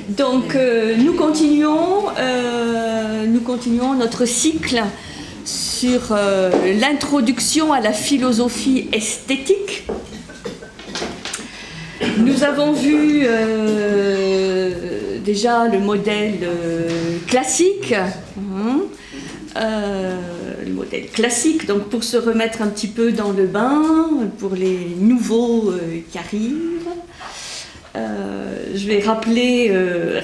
Donc nous continuons notre cycle sur l'introduction à la philosophie esthétique. Nous avons vu déjà le modèle classique, le modèle classique, donc pour se remettre un petit peu dans le bain, pour les nouveaux qui arrivent. Je vais rappeler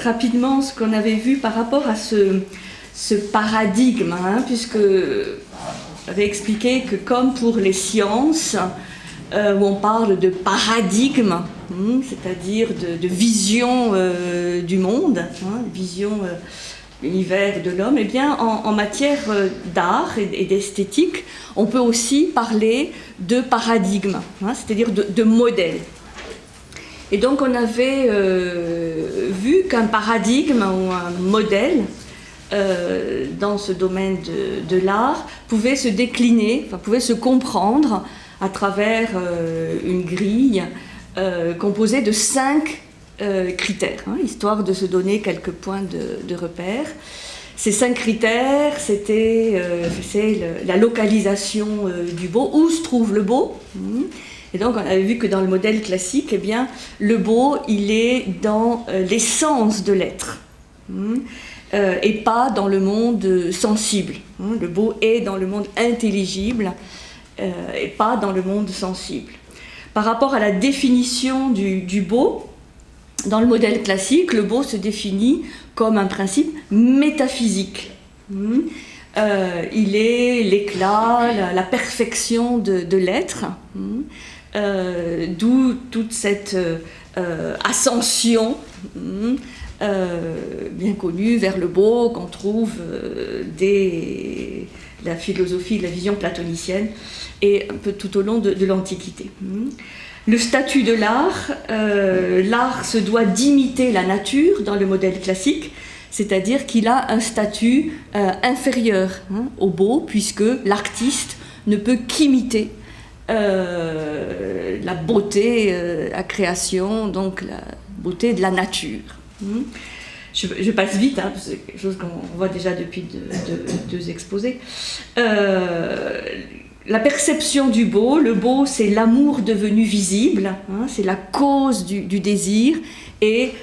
rapidement ce qu'on avait vu par rapport à ce paradigme, puisque on avait expliqué que comme pour les sciences, où on parle de paradigme, c'est-à-dire de vision du monde, vision de l'univers de l'homme, eh bien en matière d'art et d'esthétique, on peut aussi parler de paradigme, c'est-à-dire de modèle. Et donc on avait vu qu'un paradigme ou un modèle dans ce domaine de l'art pouvait se décliner, pouvait se comprendre à travers une grille composée de 5 critères, histoire de se donner quelques points de repère. Ces 5 critères, c'est la localisation du beau, où se trouve le beau. Et donc on avait vu que dans le modèle classique, eh bien, le beau, il est dans l'essence de l'être, et pas dans le monde sensible. Le beau est dans le monde intelligible, et pas dans le monde sensible. Par rapport à la définition du beau, dans le modèle classique, le beau se définit comme un principe métaphysique. Il est l'éclat, la perfection de l'être, d'où toute cette ascension bien connue vers le beau qu'on trouve dès la philosophie de la vision platonicienne et un peu tout au long de l'Antiquité. Le statut de l'art, l'art se doit d'imiter la nature dans le modèle classique, c'est-à-dire qu'il a un statut inférieur au beau, puisque l'artiste ne peut qu'imiter la beauté, la création, donc la beauté de la nature. Je passe vite, parce que c'est quelque chose qu'on voit déjà depuis deux exposés. La perception du beau, le beau c'est l'amour devenu visible, c'est la cause du désir, et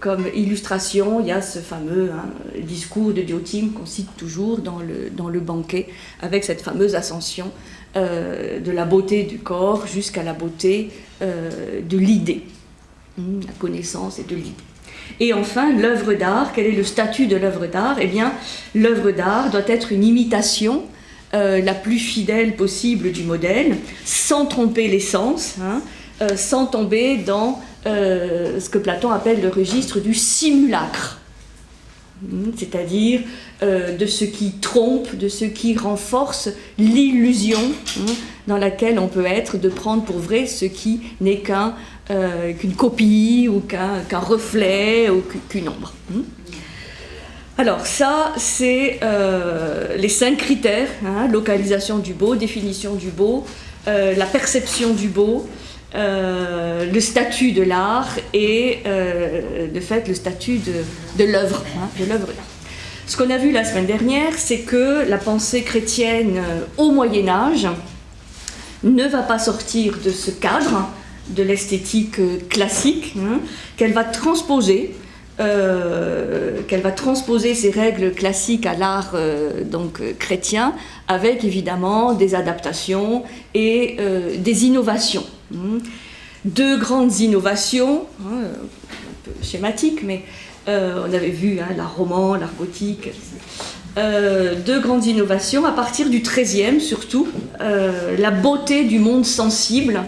comme illustration, il y a ce fameux discours de Diotima qu'on cite toujours dans le banquet, avec cette fameuse ascension de la beauté du corps jusqu'à la beauté de l'idée, la connaissance et de l'idée. Et enfin, l'œuvre d'art, quel est le statut de l'œuvre d'art ? Eh bien, l'œuvre d'art doit être une imitation la plus fidèle possible du modèle, sans tromper l'essence, sans tomber dans ce que Platon appelle le registre du simulacre, c'est-à-dire de ce qui trompe, de ce qui renforce l'illusion dans laquelle on peut être, de prendre pour vrai ce qui n'est qu'une copie ou qu'un reflet ou qu'une ombre. Alors ça, c'est les 5 critères, localisation du beau, définition du beau, la perception du beau, le statut de l'art et de fait le statut de l'œuvre, de l'œuvre d'art. Ce qu'on a vu la semaine dernière, c'est que la pensée chrétienne au Moyen-Âge ne va pas sortir de ce cadre de l'esthétique classique, qu'elle va transposer ces règles classiques à l'art chrétien, avec évidemment des adaptations et des innovations. 2 grandes innovations, un peu schématiques, mais on avait vu l'art roman, l'art gothique. 2 grandes innovations à partir du XIIIe surtout, la beauté du monde sensible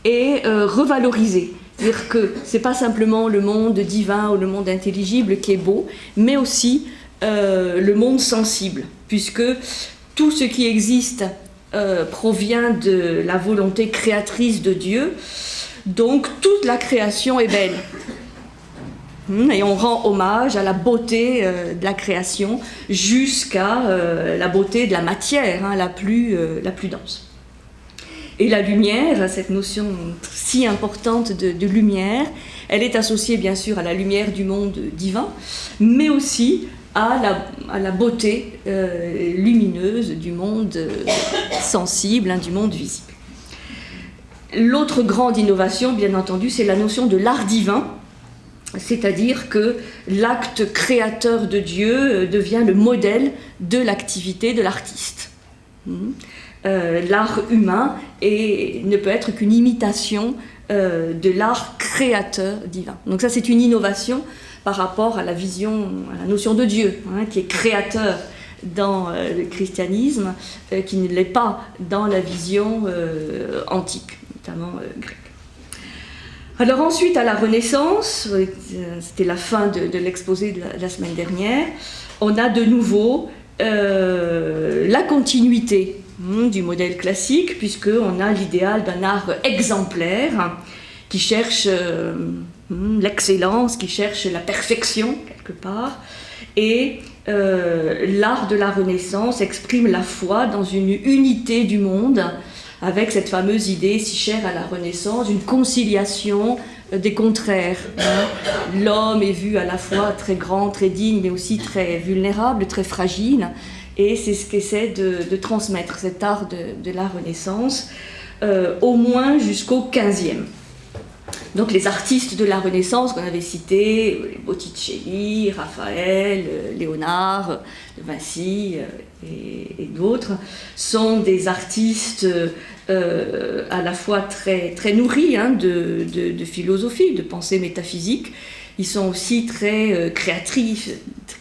est revalorisée. C'est-à-dire que ce n'est pas simplement le monde divin ou le monde intelligible qui est beau, mais aussi le monde sensible, puisque tout ce qui existe provient de la volonté créatrice de Dieu, donc toute la création est belle. Et on rend hommage à la beauté de la création jusqu'à la beauté de la matière, la plus dense. Et la lumière, cette notion si importante de lumière, Elle est associée bien sûr à la lumière du monde divin, mais aussi à la beauté lumineuse du monde sensible, hein, du monde visible. L'autre grande innovation, bien entendu, c'est la notion de l'art divin, c'est-à-dire que l'acte créateur de Dieu devient le modèle de l'activité de l'artiste. L'art humain ne peut être qu'une imitation de l'art créateur divin. Donc ça, c'est une innovation par rapport à la vision, à la notion de Dieu, hein, qui est créateur dans le christianisme, qui ne l'est pas dans la vision antique, notamment grecque. Alors ensuite, à la Renaissance, c'était la fin de l'exposé de la semaine dernière, on a de nouveau la continuité du modèle classique, puisqu'on a l'idéal d'un art exemplaire qui cherche l'excellence, qui cherche la perfection quelque part, et l'art de la Renaissance exprime la foi dans une unité du monde, avec cette fameuse idée si chère à la Renaissance, une conciliation des contraires. L'homme est vu à la fois très grand, très digne, mais aussi très vulnérable, très fragile, et c'est ce qu'essaie de transmettre cet art de la Renaissance, au moins jusqu'au XVe. Donc les artistes de la Renaissance qu'on avait cités, Botticelli, Raphaël, Léonard, Vinci et d'autres, sont des artistes à la fois très, très nourris hein, de philosophie, de pensée métaphysique. Ils sont aussi très créatifs,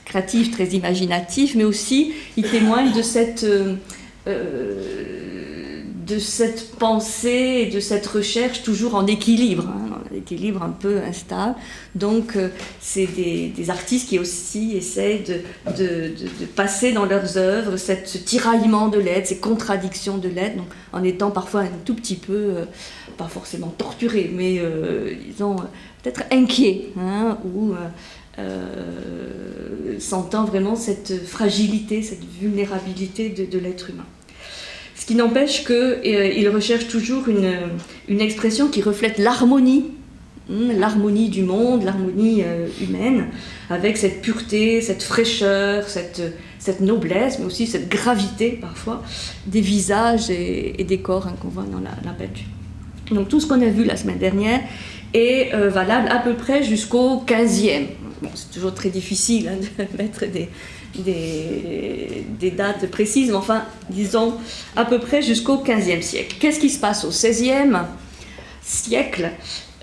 très imaginatifs, mais aussi ils témoignent de cette pensée et de cette recherche toujours en équilibre, hein, un équilibre un peu instable. Donc c'est des artistes qui aussi essaient de passer dans leurs œuvres ce tiraillement de l'être, ces contradictions de l'être, donc en étant parfois un tout petit peu, pas forcément torturés, mais disons peut-être inquiets, hein, ou sentant vraiment cette fragilité, cette vulnérabilité de l'être humain. Ce qui n'empêche qu'il recherche toujours une expression qui reflète l'harmonie du monde, l'harmonie humaine, avec cette pureté, cette fraîcheur, cette noblesse, mais aussi cette gravité parfois des visages et des corps qu'on voit dans la peinture. Donc tout ce qu'on a vu la semaine dernière est valable à peu près jusqu'au XVe. Bon, c'est toujours très difficile hein, de mettre des dates précises, mais enfin, disons, à peu près jusqu'au XVe siècle. Qu'est-ce qui se passe au XVIe siècle ?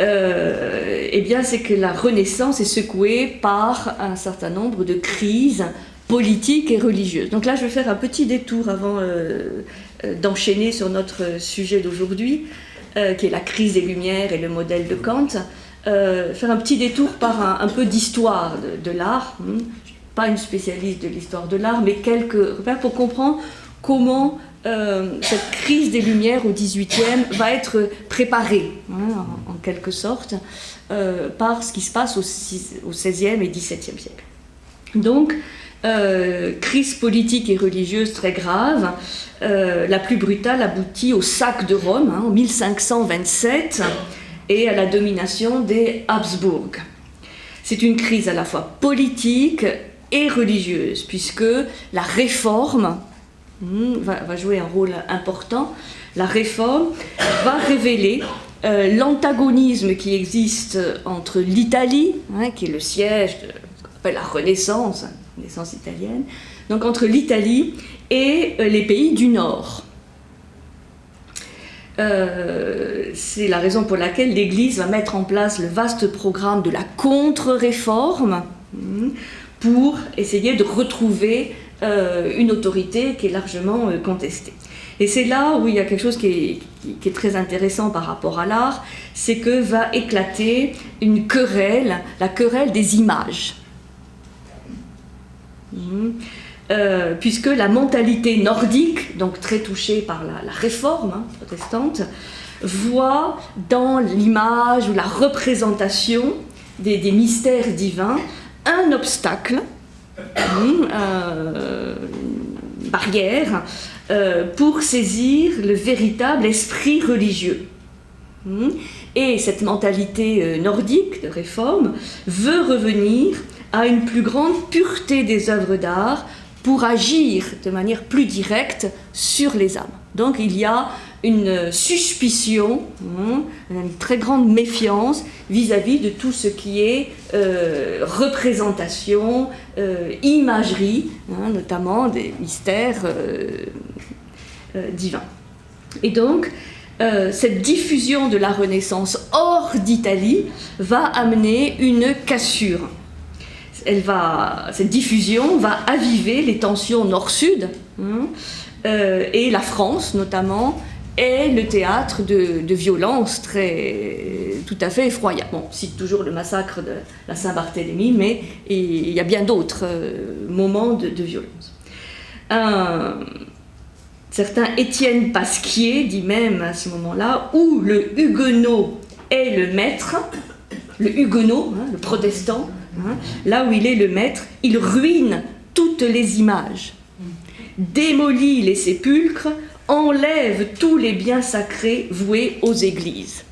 Eh bien, c'est que la Renaissance est secouée par un certain nombre de crises politiques et religieuses. Donc là, je vais faire un petit détour avant d'enchaîner sur notre sujet d'aujourd'hui, qui est la crise des Lumières et le modèle de Kant. Faire un petit détour par un peu d'histoire de l'art. Je ne suis pas une spécialiste de l'histoire de l'art, mais quelques repères pour comprendre comment cette crise des Lumières au XVIIIe va être préparée, hein, en quelque sorte, par ce qui se passe au XVIe et XVIIe siècle. Donc, crise politique et religieuse très grave, la plus brutale aboutit au sac de Rome hein, en 1527 et à la domination des Habsbourg. C'est une crise à la fois politique et religieuse, puisque la réforme va jouer un rôle important. La réforme va révéler l'antagonisme qui existe entre l'Italie, hein, qui est le siège de ce qu'on appelle la Renaissance, Renaissance italienne, donc entre l'Italie et les pays du Nord. C'est la raison pour laquelle l'Église va mettre en place le vaste programme de la contre-réforme pour essayer de retrouver une autorité qui est largement contestée. Et c'est là où il y a quelque chose qui est très intéressant par rapport à l'art, c'est que va éclater une querelle, la querelle des images. Puisque la mentalité nordique, donc très touchée par la réforme protestante, voit dans l'image ou la représentation des mystères divins un obstacle, une barrière pour saisir le véritable esprit religieux. Et cette mentalité nordique de réforme veut revenir à une plus grande pureté des œuvres d'art pour agir de manière plus directe sur les âmes. Donc il y a une suspicion, une très grande méfiance vis-à-vis de tout ce qui est représentation, imagerie, notamment des mystères divins. Et donc, cette diffusion de la Renaissance hors d'Italie va amener une cassure. Cette diffusion va aviver les tensions nord-sud, et la France notamment est le théâtre de violences tout à fait effroyables. Bon, on cite toujours le massacre de la Saint-Barthélemy, mais il y a bien d'autres moments de violence. Certain Étienne Pasquier dit même à ce moment-là, où le huguenot est le maître, le huguenot, le protestant, là où il est le maître, il ruine toutes les images, démolit les sépulcres, enlève tous les biens sacrés voués aux églises.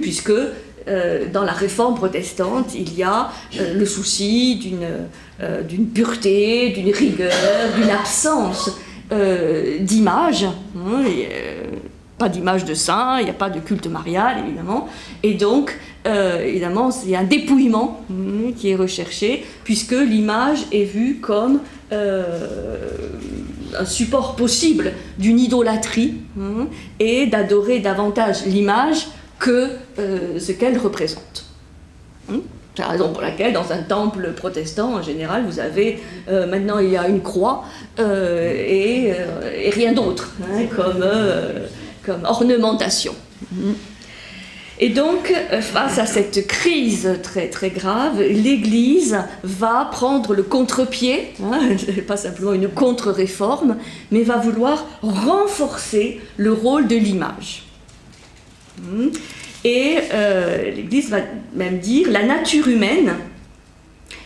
Puisque dans la réforme protestante, il y a le souci d'une pureté, d'une rigueur, d'une absence d'image, pas d'image de saint, il n'y a pas de culte marial évidemment, et donc évidemment il y a un dépouillement qui est recherché, puisque l'image est vue comme un support possible d'une idolâtrie, et d'adorer davantage l'image que ce qu'elle représente. C'est la raison pour laquelle, dans un temple protestant, en général, vous avez, maintenant il y a une croix et rien d'autre, comme ornementation. Et donc, face à cette crise très, très grave, l'Église va prendre le contre-pied, pas simplement une contre-réforme, mais va vouloir renforcer le rôle de l'image. Et l'Église va même dire « La nature humaine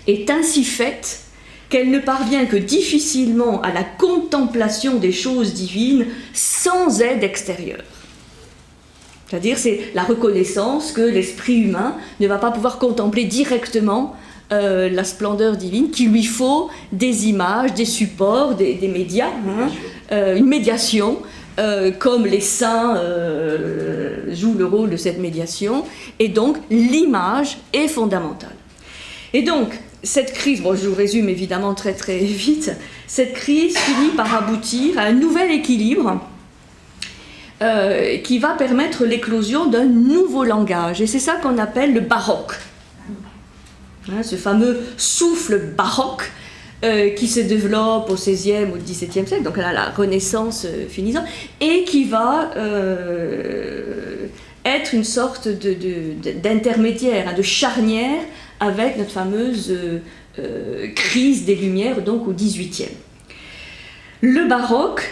est ainsi faite qu'elle ne parvient que difficilement à la contemplation des choses divines sans aide extérieure. » C'est-à-dire, c'est la reconnaissance que l'esprit humain ne va pas pouvoir contempler directement la splendeur divine, qu'il lui faut des images, des supports, des médias, une médiation, comme les saints jouent le rôle de cette médiation, et donc l'image est fondamentale. Et donc, cette crise, bon, je vous résume évidemment très très vite, cette crise finit par aboutir à un nouvel équilibre qui va permettre l'éclosion d'un nouveau langage, et c'est ça qu'on appelle le baroque. Ce fameux souffle baroque qui se développe au XVIe, au XVIIe siècle, donc là, la Renaissance finissant, et qui va être une sorte d'intermédiaire, de charnière avec notre fameuse crise des Lumières, donc au XVIIIe. Le baroque,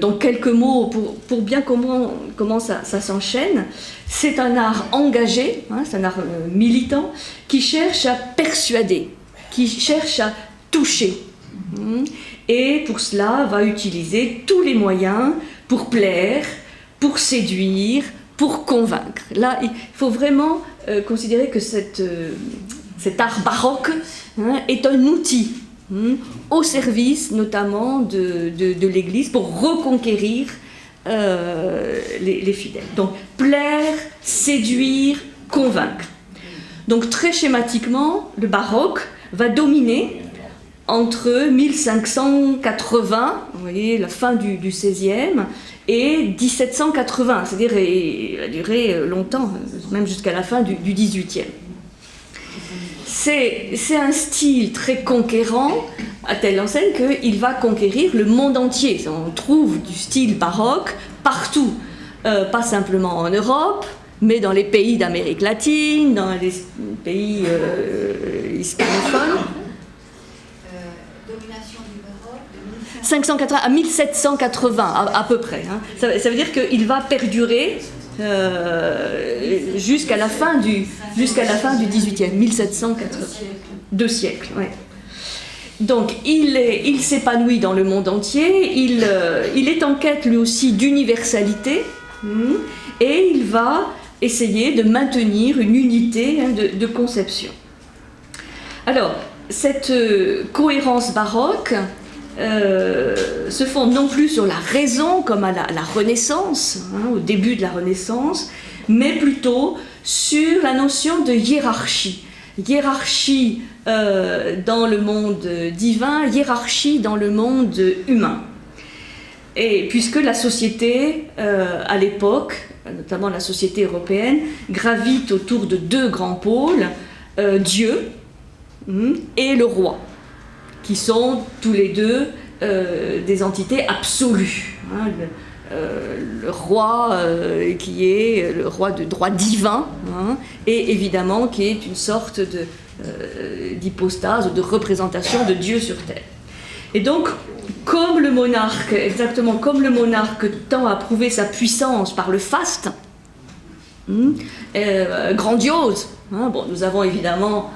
donc quelques mots pour bien comment ça s'enchaîne, c'est un art engagé, c'est un art militant, qui cherche à persuader, qui cherche à toucher, et pour cela va utiliser tous les moyens pour plaire, pour séduire, pour convaincre. Là, il faut vraiment considérer que cet art baroque est un outil au service notamment de l'Église pour reconquérir les fidèles. Donc plaire, séduire, convaincre. Donc très schématiquement, le baroque va dominer entre 1580, vous voyez, la fin du XVIe, et 1780, c'est-à-dire il va durer longtemps, même jusqu'à la fin du XVIIIe. C'est un style très conquérant, à telle enseigne qu'il va conquérir le monde entier. On trouve du style baroque partout, pas simplement en Europe, mais dans les pays d'Amérique latine, dans les pays hispanophones. Domination du baroque de 580 à 1780 à peu près. Ça veut dire qu'il va perdurer jusqu'à la fin du XVIIIe, 1780. 2 siècles, ouais. Donc il s'épanouit dans le monde entier, il est en quête lui aussi d'universalité, et il va essayer de maintenir une unité de conception. Alors, cette cohérence baroque se fonde non plus sur la raison comme à la Renaissance, au début de la Renaissance, mais plutôt sur la notion de hiérarchie. Hiérarchie dans le monde divin, hiérarchie dans le monde humain. Et puisque la société, à l'époque, notamment la société européenne, gravite autour de deux grands pôles, Dieu et le roi, qui sont tous les deux des entités absolues. Le roi qui est le roi de droit divin, et évidemment qui est une sorte d'hypostase ou de représentation de Dieu sur terre. Et donc, comme le monarque, exactement comme le monarque tend à prouver sa puissance par le faste, grandiose, bon, nous avons évidemment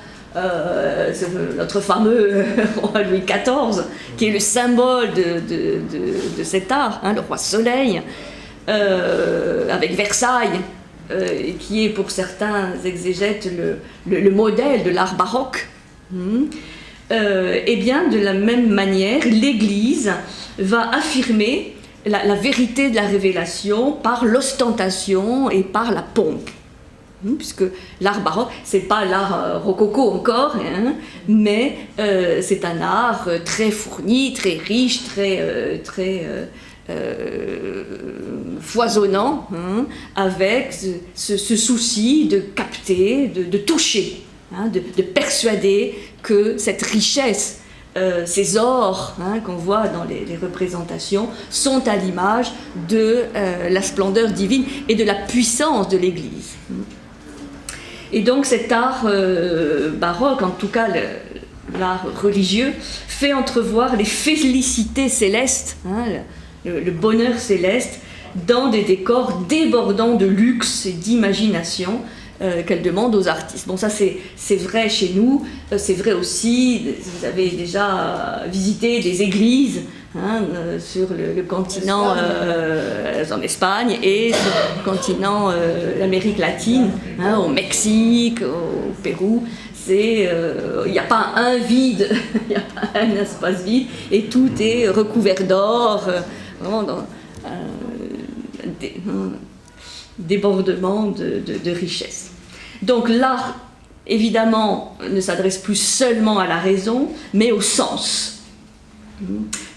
notre fameux roi Louis XIV, qui est le symbole de cet art, le roi Soleil, avec Versailles, qui est pour certains exégètes le modèle de l'art baroque. Et bien, de la même manière, l'Église va affirmer la vérité de la révélation par l'ostentation et par la pompe. Puisque l'art baroque, c'est pas l'art rococo encore, mais c'est un art très fourni, très riche, très foisonnant, avec ce souci de capter, de toucher, de persuader que cette richesse, ces ors qu'on voit dans les représentations, sont à l'image de la splendeur divine et de la puissance de l'Église. Et donc cet art baroque, en tout cas l'art religieux, fait entrevoir les félicités célestes, le bonheur céleste, dans des décors débordants de luxe et d'imagination qu'elle demande aux artistes. Bon, ça c'est vrai chez nous, c'est vrai aussi, vous avez déjà visité des églises sur le continent, en Espagne, et sur le continent l'Amérique latine, au Mexique, au Pérou. Il n'y a pas un vide, il n'y a pas un espace vide, et tout est recouvert d'or, vraiment dans débordement de richesse. Donc l'art, évidemment, ne s'adresse plus seulement à la raison, mais au sens.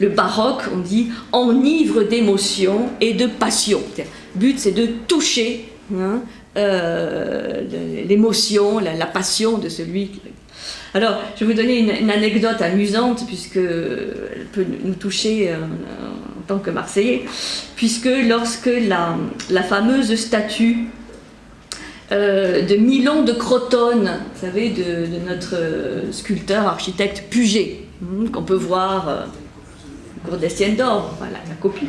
Le baroque, on dit, enivre d'émotion et de passion. Le but, c'est de toucher l'émotion, la passion de celui qui... Alors, je vais vous donner une anecdote amusante, puisqu'elle peut nous toucher en tant que Marseillais, puisque lorsque la fameuse statue de Milon de Crotone, vous savez, de notre sculpteur, architecte Puget, qu'on peut voir au cours d'Estienne d'Or, voilà la copie.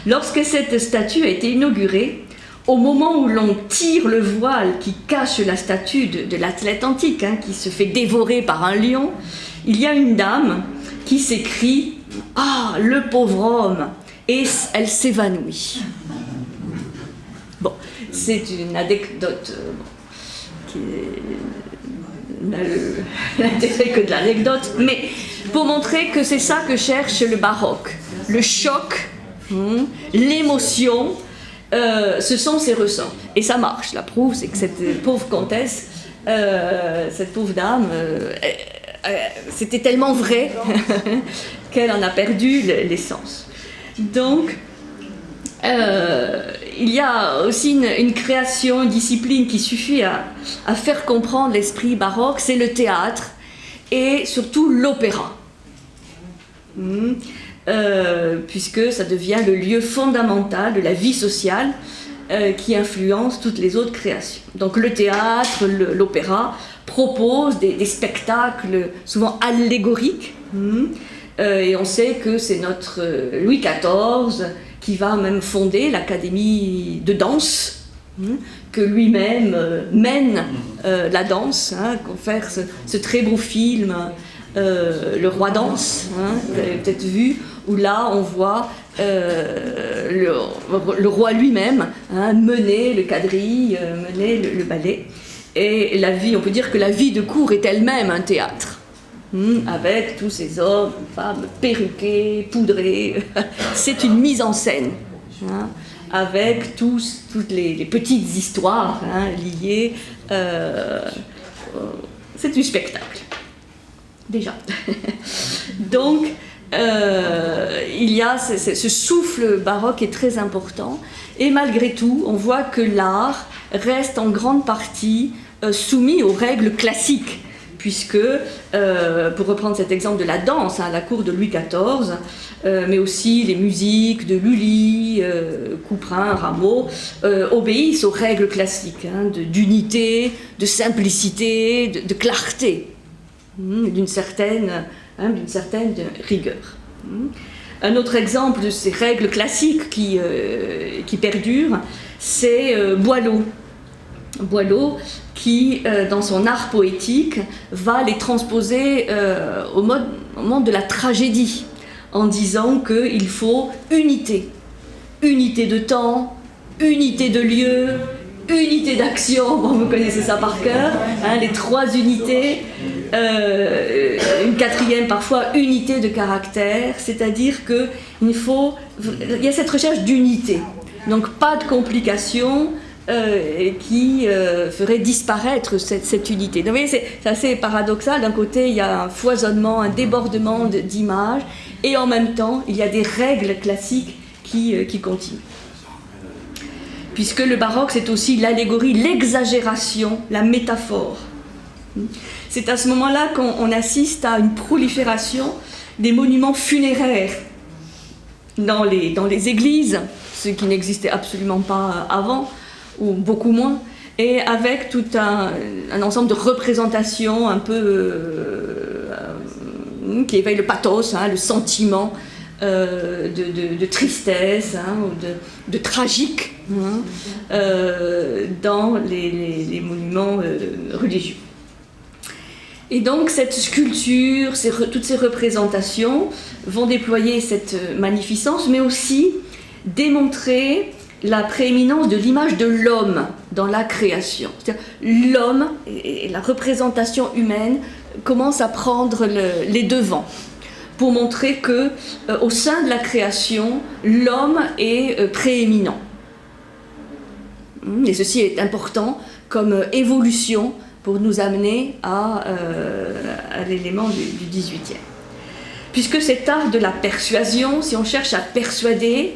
Lorsque cette statue a été inaugurée, au moment où l'on tire le voile qui cache la statue de l'athlète antique, qui se fait dévorer par un lion, il y a une dame qui s'écrie « Ah, le pauvre homme !» et elle s'évanouit. Bon, c'est une anecdote qui n'a l'intérêt que de l'anecdote, mais pour montrer que c'est ça que cherche le baroque. Le choc, l'émotion, ce sont ses ressorts. Et ça marche, la preuve, c'est que cette pauvre comtesse, cette pauvre dame, c'était tellement vrai qu'elle en a perdu l'essence. Donc, il y a aussi une création, une discipline qui suffit à faire comprendre l'esprit baroque, c'est le théâtre et surtout l'opéra. Puisque ça devient le lieu fondamental de la vie sociale qui influence toutes les autres créations. Donc le théâtre, l'opéra proposent des spectacles souvent allégoriques, et on sait que c'est notre Louis XIV qui va même fonder l'Académie de danse, que lui-même mène la danse, confère ce très beau film Le Roi danse, vous avez peut-être vu, où là on voit le roi lui-même menait le quadrille, menait le ballet. Et la vie, on peut dire que la vie de cour est elle-même un théâtre, avec tous ces hommes, femmes perruqués, poudrés. C'est une mise en scène, avec toutes les petites histoires liées. C'est du spectacle, déjà. Donc, il y a ce souffle baroque est très important. Et malgré tout, on voit que l'art reste en grande partie soumis aux règles classiques, puisque, pour reprendre cet exemple de la danse à la cour de Louis XIV, mais aussi les musiques de Lully, Couperin, Rameau, obéissent aux règles classiques, d'unité, de simplicité, de clarté, d'une certaine rigueur. Un autre exemple de ces règles classiques qui perdurent, c'est Boileau. Boileau qui, dans son art poétique, va les transposer au monde de la tragédie, en disant qu'il faut unité. Unité de temps, unité de lieu, unité d'action, bon, vous connaissez ça par cœur, les 3 unités, une 4e parfois, unité de caractère, c'est-à-dire qu'il y a cette recherche d'unité, donc pas de complications, qui ferait disparaître cette unité. Donc, vous voyez, c'est assez paradoxal. D'un côté, il y a un foisonnement, un débordement d'images, et en même temps, il y a des règles classiques qui continuent. Puisque le baroque, c'est aussi l'allégorie, l'exagération, la métaphore. C'est à ce moment-là qu'on assiste à une prolifération des monuments funéraires dans les églises, ce qui n'existait absolument pas avant, ou beaucoup moins, et avec tout un ensemble de représentations un peu qui éveillent le pathos, le sentiment de tristesse ou de tragique dans les monuments religieux. Et donc cette sculpture, toutes ces représentations vont déployer cette magnificence, mais aussi démontrer la prééminence de l'image de l'homme dans la création. C'est-à-dire l'homme et la représentation humaine commencent à prendre les devants pour montrer que au sein de la création, l'homme est prééminent. Et ceci est important comme évolution pour nous amener à l'élément du 18e. Puisque cet art de la persuasion, si on cherche à persuader,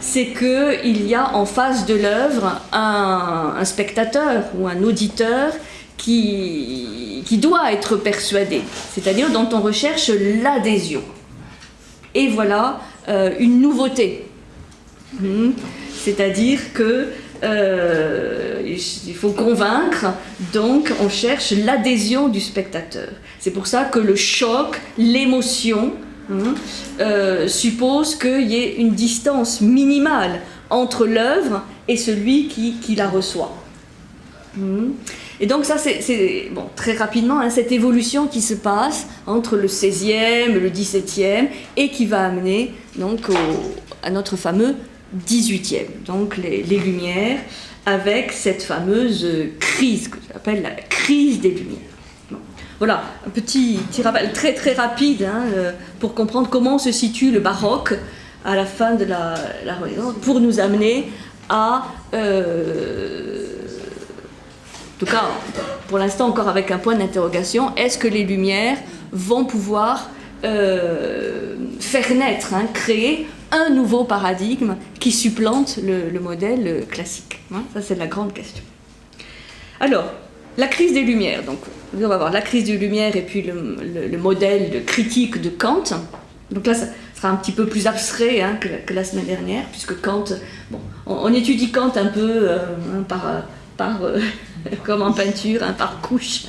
c'est qu'il y a en face de l'œuvre un spectateur ou un auditeur qui doit être persuadé, c'est-à-dire dont on recherche l'adhésion. Et voilà une nouveauté. C'est-à-dire que il faut convaincre, donc on cherche l'adhésion du spectateur. C'est pour ça que le choc, l'émotion, suppose qu'il y ait une distance minimale entre l'œuvre et celui qui la reçoit. Et donc ça, c'est bon, très rapidement, cette évolution qui se passe entre le 16e, le 17e, et qui va amener donc à notre fameux 18e, donc les Lumières, avec cette fameuse crise, que j'appelle la crise des Lumières. Bon. Voilà, un petit rappel très très rapide pour comprendre comment se situe le baroque à la fin de la Renaissance, pour nous amener à, en tout cas pour l'instant encore avec un point d'interrogation, est-ce que les Lumières vont pouvoir faire naître, créer un nouveau paradigme qui supplante le modèle classique. Ça, c'est la grande question. Alors, la crise des Lumières. Donc, on va voir la crise des Lumières et puis le modèle de critique de Kant. Donc là, ça sera un petit peu plus abstrait que la semaine dernière, puisque Kant, bon, on étudie Kant un peu comme en peinture, par couches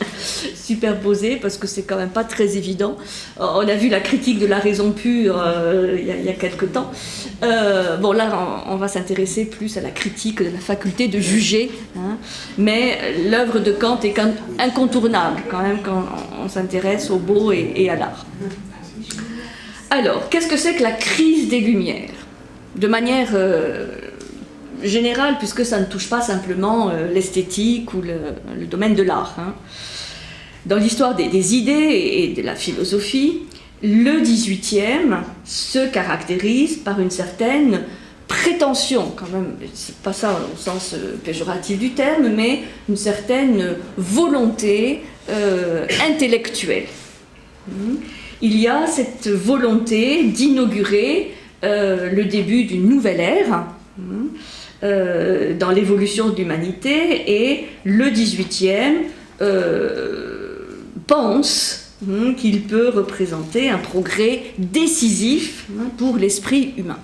superposées, parce que c'est quand même pas très évident. On a vu la critique de la raison pure il y a quelque temps. Bon, là, on va s'intéresser plus à la critique de la faculté de juger, mais l'œuvre de Kant est incontournable quand même quand on s'intéresse au beau et à l'art. Alors, qu'est-ce que c'est que la crise des Lumières ? de manière générale, puisque ça ne touche pas simplement l'esthétique ou le domaine de l'art. Hein. Dans l'histoire des idées et de la philosophie, le XVIIIe se caractérise par une certaine prétention, quand même, c'est pas ça au sens péjoratif du terme, mais une certaine volonté intellectuelle. Il y a cette volonté d'inaugurer le début d'une nouvelle ère dans l'évolution de l'humanité, et le XVIIIe pense qu'il peut représenter un progrès décisif pour l'esprit humain.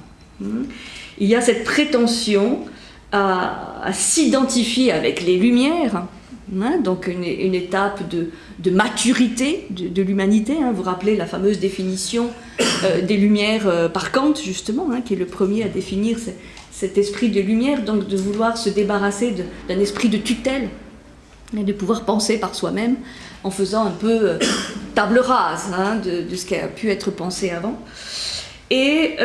Il y a cette prétention à s'identifier avec les Lumières, donc une étape de maturité de l'humanité. Vous vous rappelez la fameuse définition des Lumières par Kant, justement, qui est le premier à définir cet esprit de lumière, donc de vouloir se débarrasser d'un esprit de tutelle, et de pouvoir penser par soi-même en faisant un peu table rase de ce qui a pu être pensé avant. Et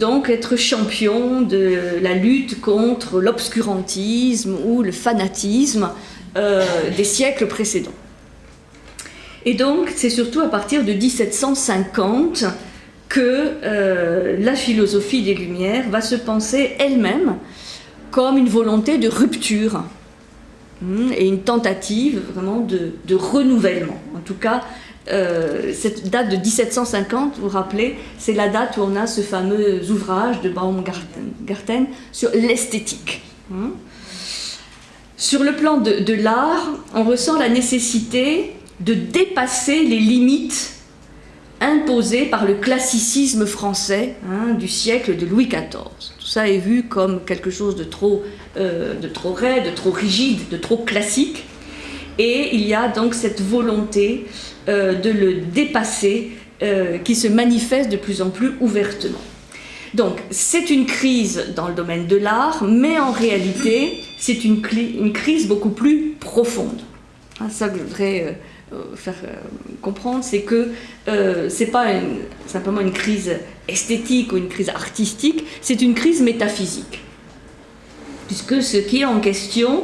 donc être champion de la lutte contre l'obscurantisme ou le fanatisme des siècles précédents. Et donc c'est surtout à partir de 1750 que la philosophie des Lumières va se penser elle-même comme une volonté de rupture et une tentative vraiment de renouvellement. En tout cas, cette date de 1750, vous vous rappelez, c'est la date où on a ce fameux ouvrage de Baumgarten sur l'esthétique. Sur le plan de l'art, on ressent la nécessité de dépasser les limites imposées par le classicisme français du siècle de Louis XIV. Tout ça est vu comme quelque chose de trop raide, de trop rigide, de trop classique. Et il y a donc cette volonté de le dépasser qui se manifeste de plus en plus ouvertement. Donc c'est une crise dans le domaine de l'art, mais en réalité c'est une crise beaucoup plus profonde. Ça que je voudrais faire comprendre, c'est que c'est pas simplement une crise esthétique ou une crise artistique, c'est une crise métaphysique. Puisque ce qui est en question,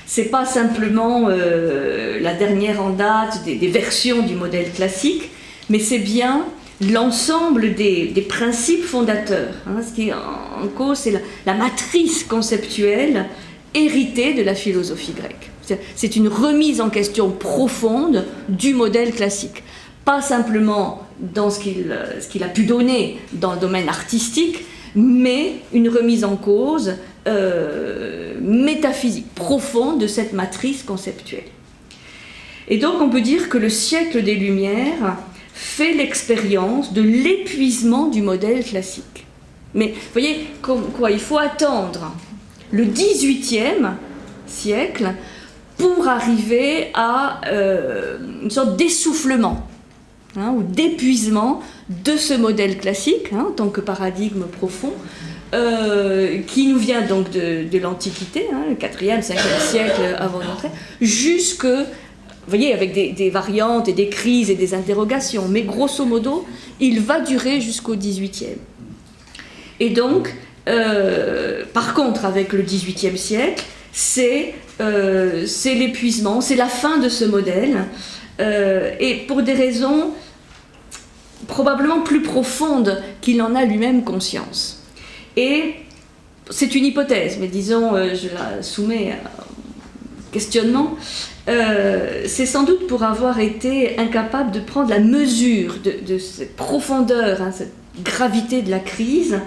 c'est pas simplement la dernière en date des versions du modèle classique, mais c'est bien l'ensemble des principes fondateurs. Ce qui est en cause, c'est la matrice conceptuelle héritée de la philosophie grecque. C'est une remise en question profonde du modèle classique. Pas simplement dans ce qu'il a pu donner dans le domaine artistique, mais une remise en cause métaphysique profonde de cette matrice conceptuelle. Et donc on peut dire que le siècle des Lumières fait l'expérience de l'épuisement du modèle classique. Mais vous voyez, comme quoi il faut attendre le XVIIIe siècle pour arriver à une sorte d'essoufflement ou d'épuisement de ce modèle classique en tant que paradigme profond qui nous vient donc de l'Antiquité, le 4e, 5e siècle avant notre ère, jusque, vous voyez, avec des variantes et des crises et des interrogations, mais grosso modo, il va durer jusqu'au 18e. Et donc, par contre, avec le 18e siècle, c'est l'épuisement, c'est la fin de ce modèle, et pour des raisons probablement plus profondes qu'il en a lui-même conscience. Et c'est une hypothèse, mais disons, je la soumets à questionnement, c'est sans doute pour avoir été incapable de prendre la mesure de cette profondeur, cette gravité de la crise,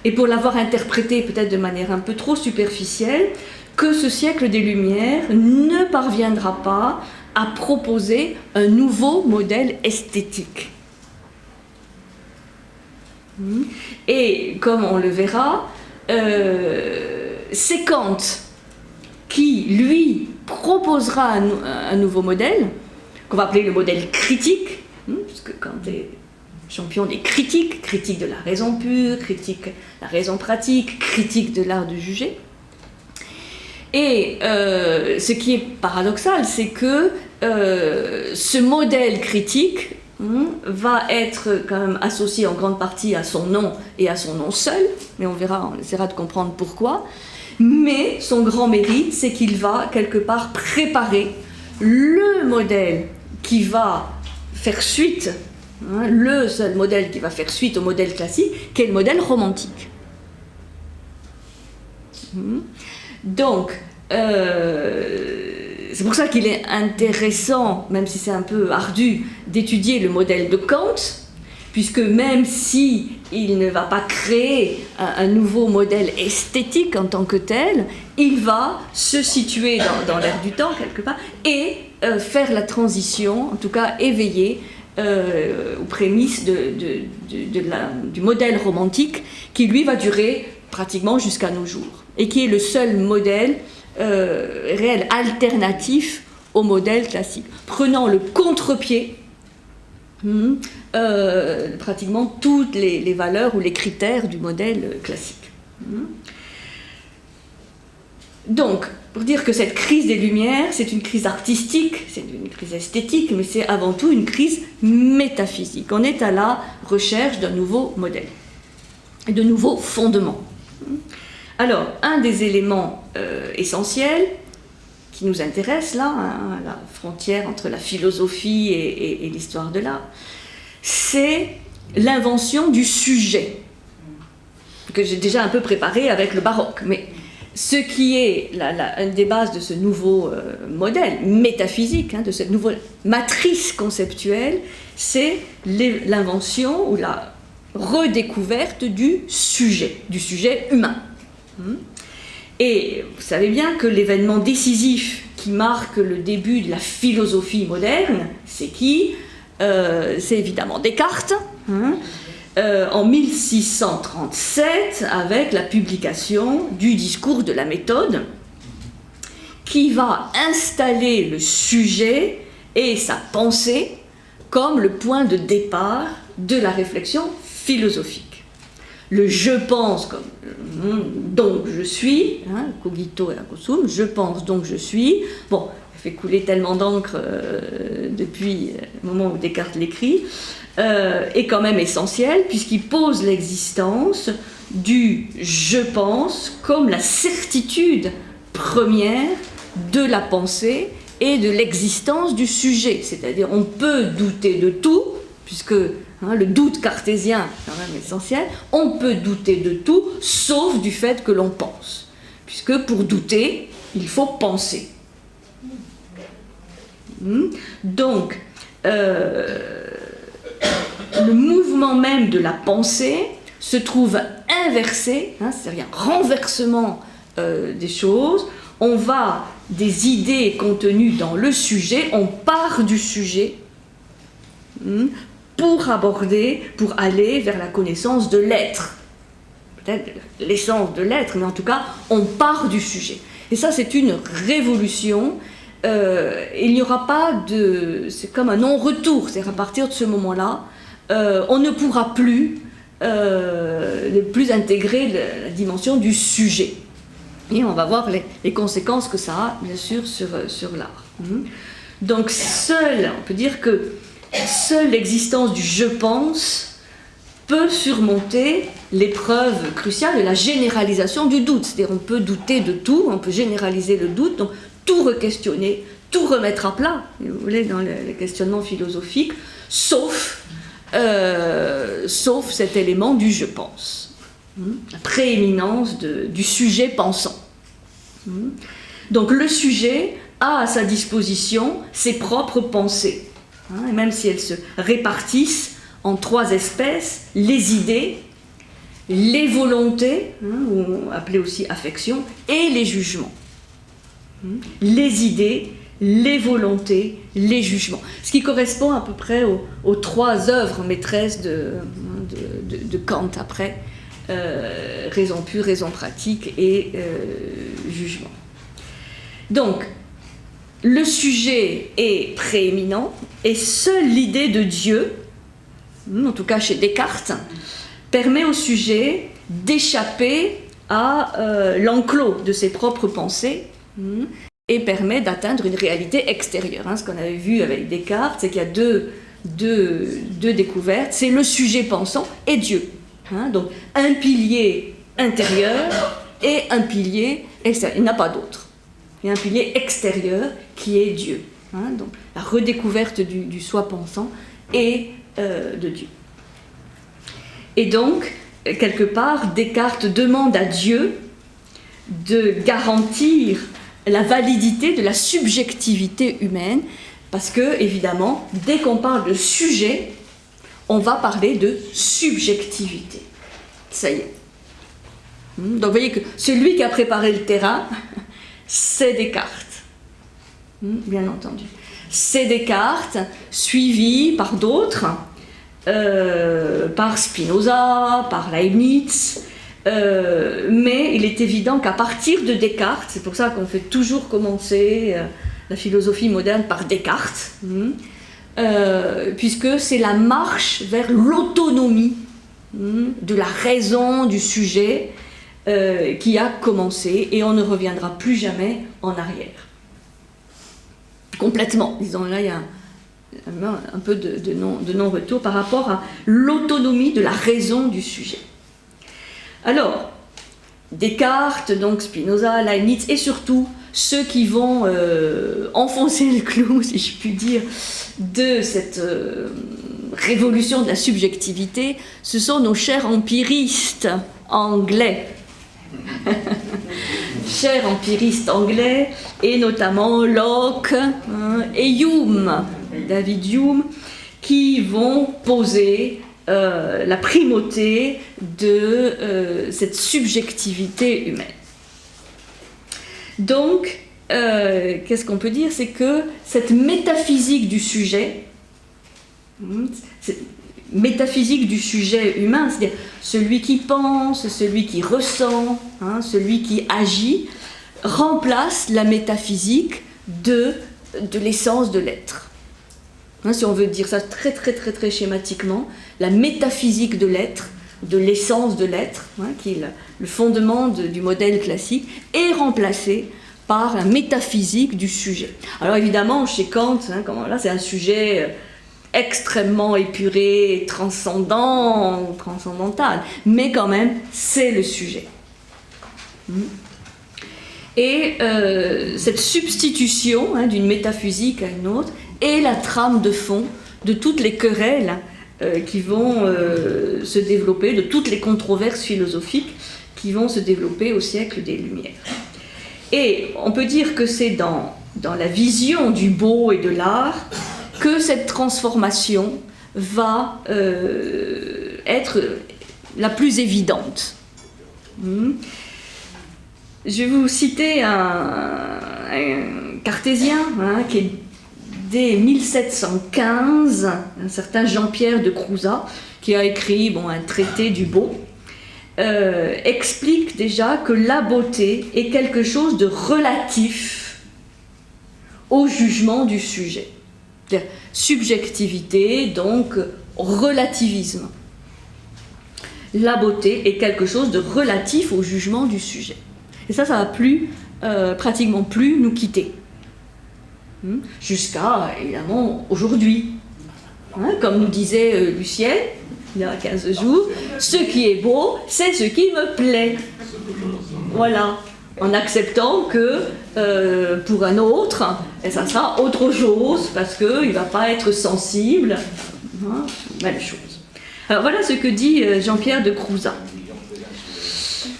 et pour l'avoir interprétée peut-être de manière un peu trop superficielle, que ce siècle des Lumières ne parviendra pas à proposer un nouveau modèle esthétique. Et comme on le verra, c'est Kant qui, lui, proposera un nouveau modèle, qu'on va appeler le modèle critique, puisque Kant est champion des critiques, critique de la raison pure, critique de la raison pratique, critique de l'art de juger. Et ce qui est paradoxal, c'est que ce modèle critique va être quand même associé en grande partie à son nom et à son nom seul, mais on essaiera de comprendre pourquoi. Mais son grand mérite, c'est qu'il va quelque part préparer le modèle qui va faire suite, le seul modèle qui va faire suite au modèle classique, qui est le modèle romantique. Donc, c'est pour ça qu'il est intéressant, même si c'est un peu ardu, d'étudier le modèle de Kant, puisque même si il ne va pas créer un nouveau modèle esthétique en tant que tel, il va se situer dans l'air du temps quelque part et faire la transition, en tout cas éveiller aux prémices du modèle romantique qui lui va durer pratiquement jusqu'à nos jours et qui est le seul modèle réel alternatif au modèle classique, prenant le contre-pied pratiquement toutes les valeurs ou les critères du modèle classique. Donc, pour dire que cette crise des Lumières, c'est une crise artistique, c'est une crise esthétique, mais c'est avant tout une crise métaphysique. On est à la recherche d'un nouveau modèle, de nouveaux fondements. Alors, un des éléments essentiels qui nous intéresse là, la frontière entre la philosophie et l'histoire de l'art, c'est l'invention du sujet, que j'ai déjà un peu préparé avec le baroque. Mais ce qui est une des bases de ce nouveau modèle métaphysique, de cette nouvelle matrice conceptuelle, c'est l'invention ou la redécouverte du sujet humain. Et vous savez bien que l'événement décisif qui marque le début de la philosophie moderne, c'est qui ? C'est évidemment Descartes, en 1637, avec la publication du discours de la méthode, qui va installer le sujet et sa pensée comme le point de départ de la réflexion philosophique. Le je pense comme donc je suis, cogito ergo sum, je pense donc je suis. Bon, il fait couler tellement d'encre depuis le moment où Descartes l'écrit, est quand même essentiel puisqu'il pose l'existence du je pense comme la certitude première de la pensée et de l'existence du sujet. C'est-à-dire on peut douter de tout, puisque le doute cartésien est quand même essentiel, on peut douter de tout, sauf du fait que l'on pense. Puisque pour douter, il faut penser. Donc, le mouvement même de la pensée se trouve inversé, c'est-à-dire un renversement des choses. On va des idées contenues dans le sujet, on part du sujet, pour aller vers la connaissance de l'être. Peut-être l'essence de l'être, mais en tout cas, on part du sujet. Et ça, c'est une révolution. Il n'y aura pas de... C'est comme un non-retour. C'est-à-dire, à partir de ce moment-là, on ne pourra plus intégrer la dimension du sujet. Et on va voir les conséquences que ça a, bien sûr, sur l'art. Donc, on peut dire que seule l'existence du « je pense » peut surmonter l'épreuve cruciale de la généralisation du doute. C'est-à-dire on peut douter de tout, on peut généraliser le doute, donc tout re-questionner, tout remettre à plat, si vous voulez, dans les questionnements philosophiques, sauf cet élément du « je pense », la prééminence du sujet pensant. Donc le sujet a à sa disposition ses propres pensées. Et même si elles se répartissent en trois espèces, les idées, les volontés, ou appelées aussi affections, et les jugements. Les idées, les volontés, les jugements. Ce qui correspond à peu près aux trois œuvres maîtresses de Kant après, raison pure, raison pratique et jugement. Donc, le sujet est prééminent et seule l'idée de Dieu, en tout cas chez Descartes, permet au sujet d'échapper à l'enclos de ses propres pensées et permet d'atteindre une réalité extérieure. Ce qu'on avait vu avec Descartes, c'est qu'il y a deux deux découvertes, c'est le sujet pensant et Dieu. Hein, donc un pilier intérieur et un pilier extérieur. Il n'y en a pas d'autre. Il y a un pilier extérieur qui est Dieu. Hein, donc la redécouverte du soi pensant et de Dieu. Et donc, quelque part, Descartes demande à Dieu de garantir la validité de la subjectivité humaine, parce que, évidemment, dès qu'on parle de sujet, on va parler de subjectivité. Ça y est. Donc, vous voyez que celui qui a préparé le terrain, c'est Descartes. Bien entendu. C'est Descartes, suivi par d'autres, par Spinoza, par Leibniz, mais il est évident qu'à partir de Descartes, c'est pour ça qu'on fait toujours commencer la philosophie moderne par Descartes, puisque c'est la marche vers l'autonomie de la raison du sujet qui a commencé, et on ne reviendra plus jamais en arrière. Complètement, disons, là il y a un peu de non-retour par rapport à l'autonomie de la raison du sujet. Alors, Descartes, donc Spinoza, Leibniz, et surtout ceux qui vont enfoncer le clou, si je puis dire, de cette révolution de la subjectivité, ce sont nos chers empiristes anglais. Chers empiristes anglais, et notamment Locke et Hume, David Hume, qui vont poser la primauté de cette subjectivité humaine. Donc, qu'est-ce qu'on peut dire? C'est que cette métaphysique du sujet, cette métaphysique du sujet humain, c'est-à-dire celui qui pense, celui qui ressent, celui qui agit, remplace la métaphysique de l'essence de l'être. Si on veut dire ça très schématiquement, la métaphysique de l'être, de l'essence de l'être, qui est le fondement du modèle classique, est remplacée par la métaphysique du sujet. Alors évidemment, chez Kant, là c'est un sujet extrêmement épuré, transcendantal, mais quand même, c'est le sujet. Et cette substitution d'une métaphysique à une autre est la trame de fond de toutes les querelles qui vont se développer, de toutes les controverses philosophiques qui vont se développer au siècle des Lumières. Et on peut dire que c'est dans la vision du beau et de l'art que cette transformation va être la plus évidente. Je vais vous citer un cartésien qui est dès 1715, un certain Jean-Pierre de Crouzat, qui a écrit un traité du beau, explique déjà que la beauté est quelque chose de relatif au jugement du sujet. C'est-à-dire subjectivité, donc relativisme. La beauté est quelque chose de relatif au jugement du sujet. Et ça va pratiquement plus nous quitter. Jusqu'à, évidemment, aujourd'hui. Comme nous disait Lucienne, il y a 15 jours, ce qui est beau, c'est ce qui me plaît. Voilà. En acceptant que pour un autre, ça sera autre chose, parce qu'il ne va pas être sensible. Même chose. Alors voilà ce que dit Jean-Pierre de Crouzat.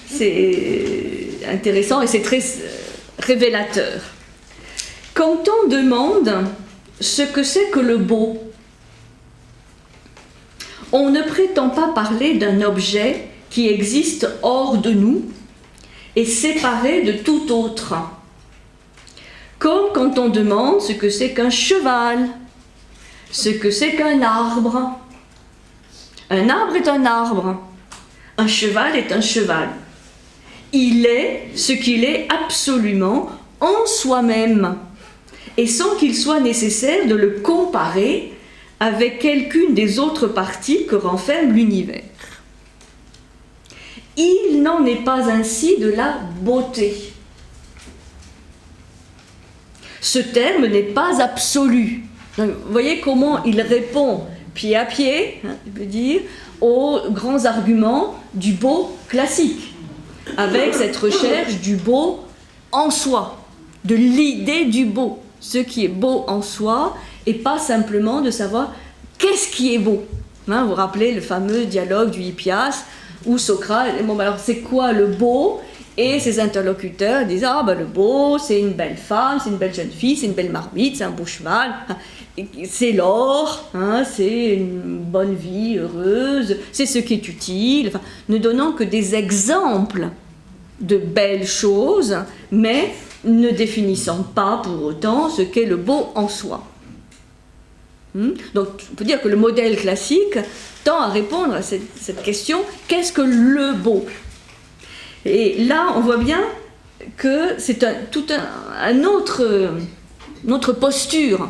C'est intéressant et c'est très révélateur. Quand on demande ce que c'est que le beau, on ne prétend pas parler d'un objet qui existe hors de nous et séparé de tout autre. Comme quand on demande ce que c'est qu'un cheval, ce que c'est qu'un arbre. Un arbre est un arbre, un cheval est un cheval. Il est ce qu'il est absolument en soi-même, et sans qu'il soit nécessaire de le comparer avec quelqu'une des autres parties que renferme l'univers. Il n'en est pas ainsi de la beauté. Ce terme n'est pas absolu. Donc, vous voyez comment il répond pied à pied, hein, je veux dire, aux grands arguments du beau classique, avec cette recherche du beau en soi, de l'idée du beau, ce qui est beau en soi, et pas simplement de savoir qu'est-ce qui est beau. Hein, vous vous rappelez le fameux dialogue du Hippias, où Socrate, bon, alors c'est quoi le beau? Et ses interlocuteurs disent, ah ben le beau, c'est une belle femme, c'est une belle jeune fille, c'est une belle marmite, c'est un beau cheval, c'est l'or, hein, c'est une bonne vie heureuse, c'est ce qui est utile, enfin, ne donnant que des exemples de belles choses, mais ne définissant pas pour autant ce qu'est le beau en soi. Donc on peut dire que le modèle classique tend à répondre à cette question, qu'est-ce que le beau? Et là, on voit bien que c'est une autre posture.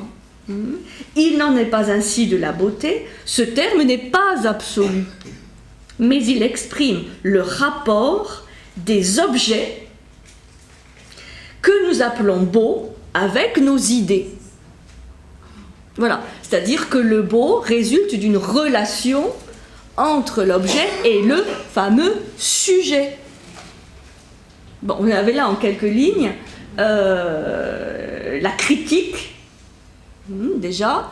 Il n'en est pas ainsi de la beauté. Ce terme n'est pas absolu, mais il exprime le rapport des objets que nous appelons beaux avec nos idées. Voilà, c'est-à-dire que le beau résulte d'une relation entre l'objet et le fameux sujet. Bon, on avait là en quelques lignes la critique, déjà,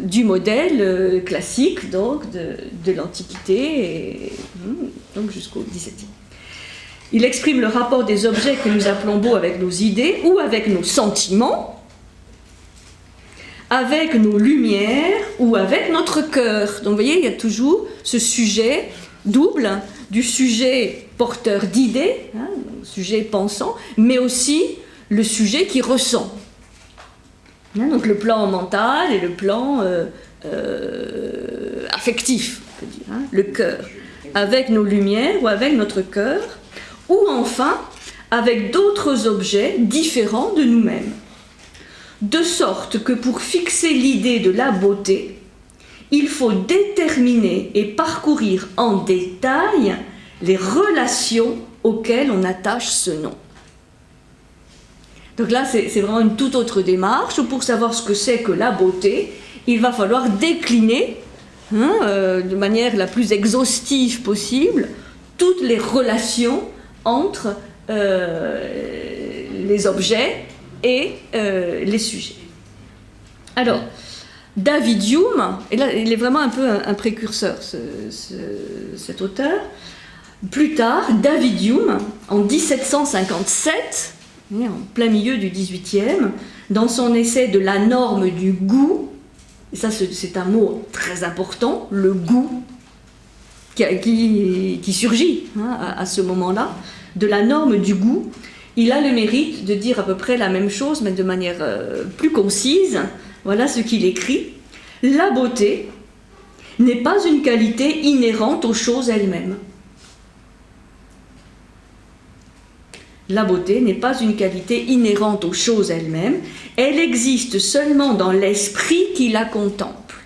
du modèle classique donc, de l'Antiquité, et, donc jusqu'au XVIIe. Il exprime le rapport des objets que nous appelons beaux avec nos idées ou avec nos sentiments, avec nos lumières ou avec notre cœur. Donc vous voyez, il y a toujours ce sujet double, du sujet porteur d'idées, hein, sujet pensant, mais aussi le sujet qui ressent. Hein, donc le plan mental et le plan affectif, on peut dire, hein, le cœur, avec nos lumières ou avec notre cœur, ou enfin avec d'autres objets différents de nous-mêmes. De sorte que pour fixer l'idée de la beauté, il faut déterminer et parcourir en détail les relations auxquelles on attache ce nom. Donc là, c'est vraiment une toute autre démarche, où pour savoir ce que c'est que la beauté, il va falloir décliner, de manière la plus exhaustive possible, toutes les relations entre les objets et les sujets. Alors, David Hume, et là il est vraiment un peu un précurseur, cet auteur. Plus tard, David Hume, en 1757, en plein milieu du XVIIIe, dans son essai de la norme du goût, et ça c'est un mot très important, le goût, qui surgit à ce moment-là, de la norme du goût, il a le mérite de dire à peu près la même chose, mais de manière plus concise. Voilà ce qu'il écrit. La beauté n'est pas une qualité inhérente aux choses elles-mêmes. La beauté n'est pas une qualité inhérente aux choses elles-mêmes. Elle existe seulement dans l'esprit qui la contemple.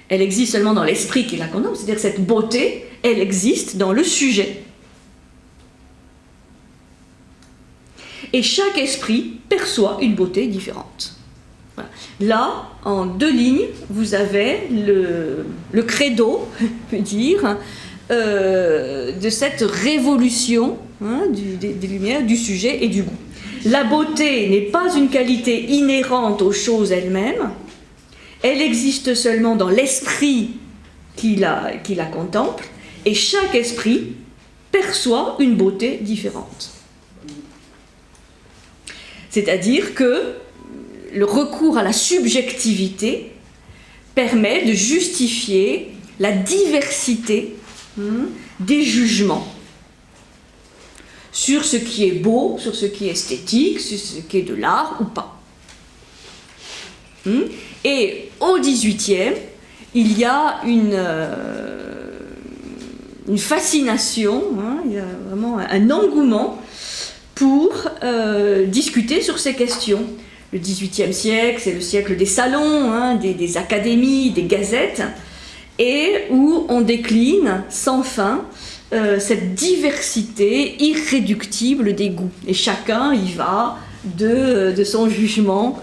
Elle existe seulement dans l'esprit qui la contemple, c'est-à-dire que cette beauté, elle existe dans le sujet. Et chaque esprit perçoit une beauté différente. Voilà. Là, en 2 lignes, vous avez le credo, on peut dire, de cette révolution des lumières, du sujet et du goût. La beauté n'est pas une qualité inhérente aux choses elles-mêmes, elle existe seulement dans l'esprit qui la contemple, et chaque esprit perçoit une beauté différente. C'est-à-dire que le recours à la subjectivité permet de justifier la diversité des jugements sur ce qui est beau, sur ce qui est esthétique, sur ce qui est de l'art ou pas. Et au XVIIIe, il y a une fascination, il y a vraiment un engouement pour discuter sur ces questions. Le XVIIIe siècle, c'est le siècle des salons, des académies, des gazettes, et où on décline sans fin cette diversité irréductible des goûts. Et chacun y va de son jugement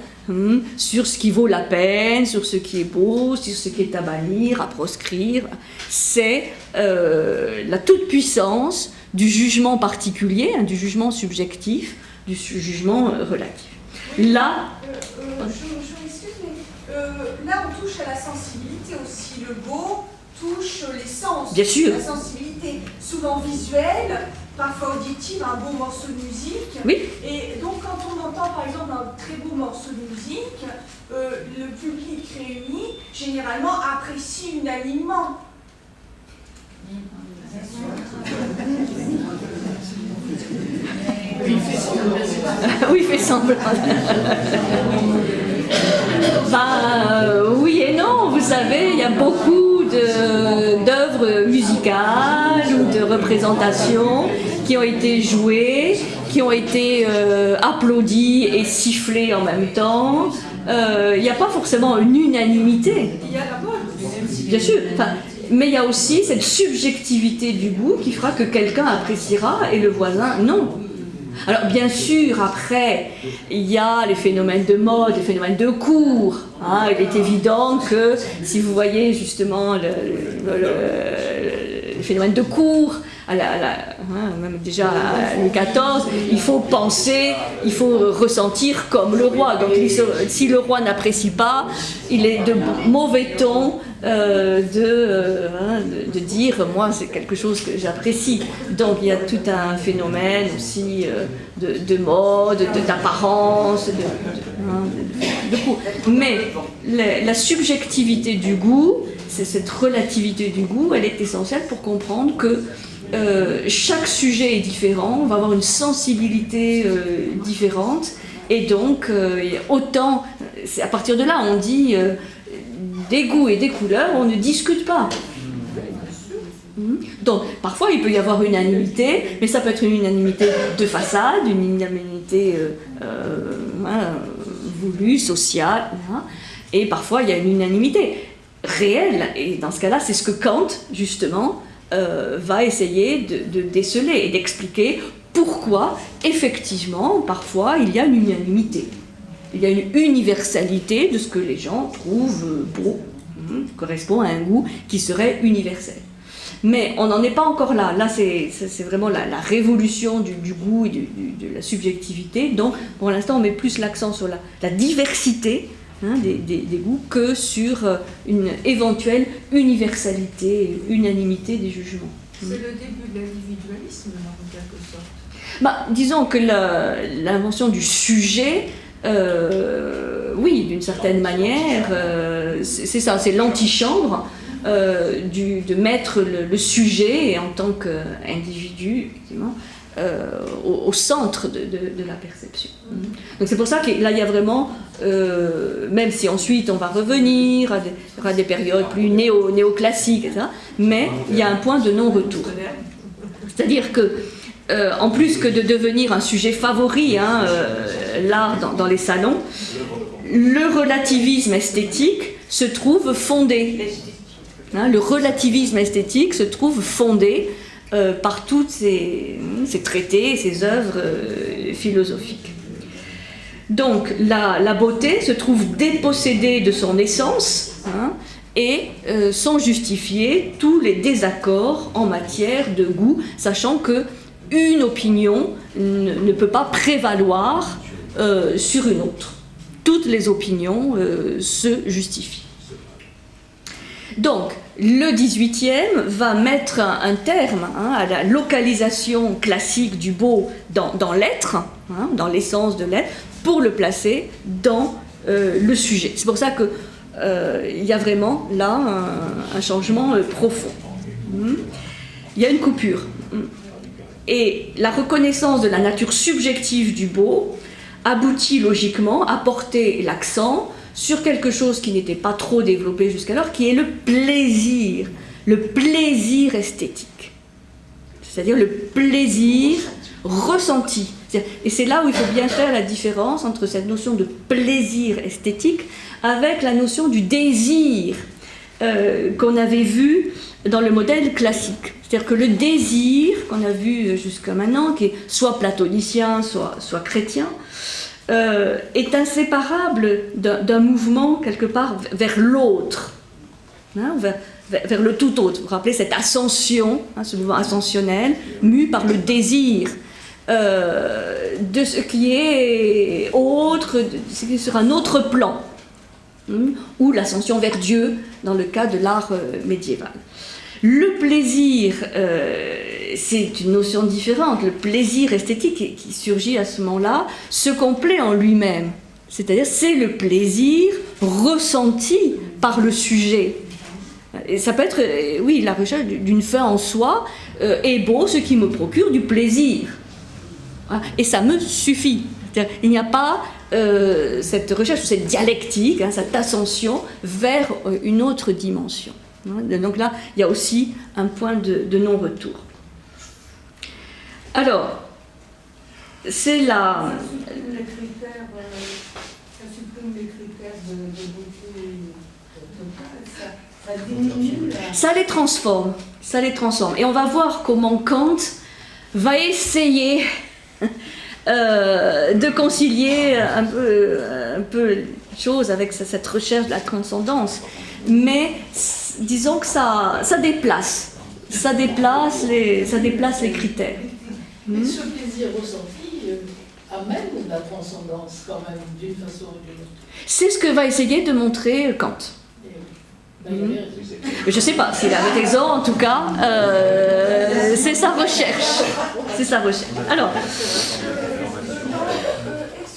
sur ce qui vaut la peine, sur ce qui est beau, sur ce qui est à bannir, à proscrire. C'est la toute-puissance du jugement particulier, du jugement subjectif, du jugement relatif. Là... Je m'excuse, mais là on touche à la sensibilité aussi. Le beau touche les sens. Bien sûr. La sensibilité, souvent visuelle, parfois auditive, un beau morceau de musique. Oui. Et donc quand on entend par exemple un très beau morceau de musique, le public réuni généralement apprécie unanimement. Oui, il fait semblant. Oui et non, vous savez, il y a beaucoup d'œuvres musicales ou de représentations qui ont été jouées, qui ont été applaudies et sifflées en même temps. Il n'y a pas forcément une unanimité. Il y a la mode. Bien sûr. Mais il y a aussi cette subjectivité du goût qui fera que quelqu'un appréciera et le voisin non. Alors bien sûr, après, il y a les phénomènes de mode, les phénomènes de cours. Il est évident que si vous voyez justement les phénomènes de cours, même déjà à Louis XIV, il faut penser, il faut ressentir comme le roi. Donc si le roi n'apprécie pas, il est de mauvais ton de dire moi c'est quelque chose que j'apprécie. Donc il y a tout un phénomène aussi de mode, d'apparence, de goût. Mais la subjectivité du goût, c'est cette relativité du goût, elle est essentielle pour comprendre que chaque sujet est différent, on va avoir une sensibilité différente, et donc autant, c'est à partir de là on dit des goûts et des couleurs, on ne discute pas. Donc parfois il peut y avoir unanimité, mais ça peut être une unanimité de façade, une unanimité voulue, sociale, et parfois il y a une unanimité réelle, et dans ce cas-là c'est ce que Kant justement va essayer de déceler et d'expliquer pourquoi effectivement parfois il y a une unanimité. Il y a une universalité de ce que les gens trouvent beau, correspond à un goût qui serait universel. Mais on n'en est pas encore là. Là, c'est vraiment la révolution du goût et de la subjectivité. Donc, pour l'instant, on met plus l'accent sur la diversité des goûts que sur une éventuelle universalité, unanimité des jugements. C'est le début de l'individualisme, en quelque sorte. Disons que l'invention du sujet... oui, d'une certaine manière, c'est ça, c'est l'antichambre de mettre le sujet en tant qu'individu, effectivement, au centre de la perception. Donc c'est pour ça que là il y a vraiment, même si ensuite on va revenir à des périodes plus néoclassiques, etc., mais il y a un point de non-retour. C'est-à-dire que en plus que de devenir un sujet favori, l'art dans les salons, le relativisme esthétique se trouve fondé. Le relativisme esthétique se trouve fondé par toutes ces traités, ces œuvres philosophiques. Donc la beauté se trouve dépossédée de son essence et sont justifiés tous les désaccords en matière de goût, sachant que une opinion ne peut pas prévaloir sur une autre. Toutes les opinions se justifient. Donc, le 18e va mettre un terme à la localisation classique du beau dans l'être, dans l'essence de l'être, pour le placer dans le sujet. C'est pour ça qu'il y a vraiment là un changement profond. Il y a une coupure. Et la reconnaissance de la nature subjective du beau aboutit logiquement à porter l'accent sur quelque chose qui n'était pas trop développé jusqu'alors, qui est le plaisir esthétique. C'est-à-dire le plaisir ressenti. Et c'est là où il faut bien faire la différence entre cette notion de plaisir esthétique avec la notion du désir qu'on avait vu dans le modèle classique. C'est-à-dire que le désir qu'on a vu jusqu'à maintenant, qui est soit platonicien, soit chrétien, est inséparable d'un mouvement quelque part vers l'autre, hein, vers le tout autre. Vous vous rappelez cette ascension, hein, ce mouvement ascensionnel, mu par le désir de ce qui est autre, de ce qui est sur un autre plan, ou l'ascension vers Dieu dans le cas de l'art médiéval. Le plaisir, c'est une notion différente. Le plaisir esthétique qui surgit à ce moment-là se complaît en lui-même. C'est-à-dire, c'est le plaisir ressenti par le sujet. Et ça peut être, oui, la recherche d'une fin en soi est beau, ce qui me procure du plaisir. Et ça me suffit. Il n'y a pas cette recherche, cette dialectique, hein, cette ascension vers une autre dimension. Donc là, il y a aussi un point de non-retour. Alors, c'est la... Ça supprime les critères de beauté totale, ça diminue la... Ça les transforme. Et on va voir comment Kant va essayer de concilier un peu les choses avec cette recherche de la transcendance. Mais disons que ça déplace les critères. Mais ce plaisir ressenti amène la transcendance quand même, d'une façon ou d'une autre. C'est ce que va essayer de montrer Kant. Je ne sais pas s'il avait raison, en tout cas, c'est sa recherche. Alors,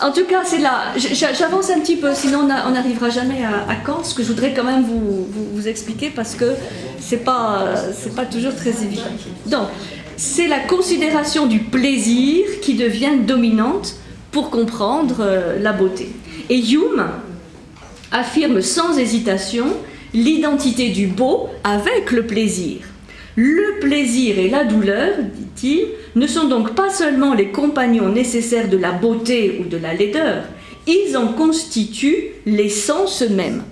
en tout cas, c'est là. J'avance un petit peu, sinon on n'arrivera jamais à Kant, ce que je voudrais quand même vous expliquer, parce que c'est pas toujours très évident. Donc, c'est la considération du plaisir qui devient dominante pour comprendre la beauté. Et Hume affirme sans hésitation l'identité du beau avec le plaisir. Le plaisir et la douleur, dit-il, ne sont donc pas seulement les compagnons nécessaires de la beauté ou de la laideur, ils en constituent l'essence même.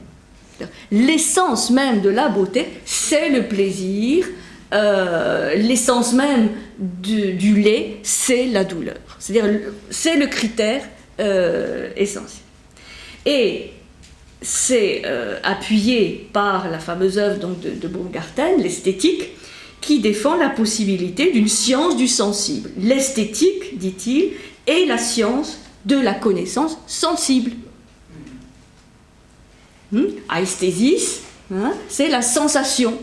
L'essence même de la beauté, c'est le plaisir, l'essence même du lait, c'est la douleur. C'est-à-dire, c'est le critère essentiel. Et c'est appuyé par la fameuse œuvre donc, de Baumgarten, l'esthétique, qui défend la possibilité d'une science du sensible. L'esthétique, dit-il, est la science de la connaissance sensible. Aesthesis, hein, c'est la sensation.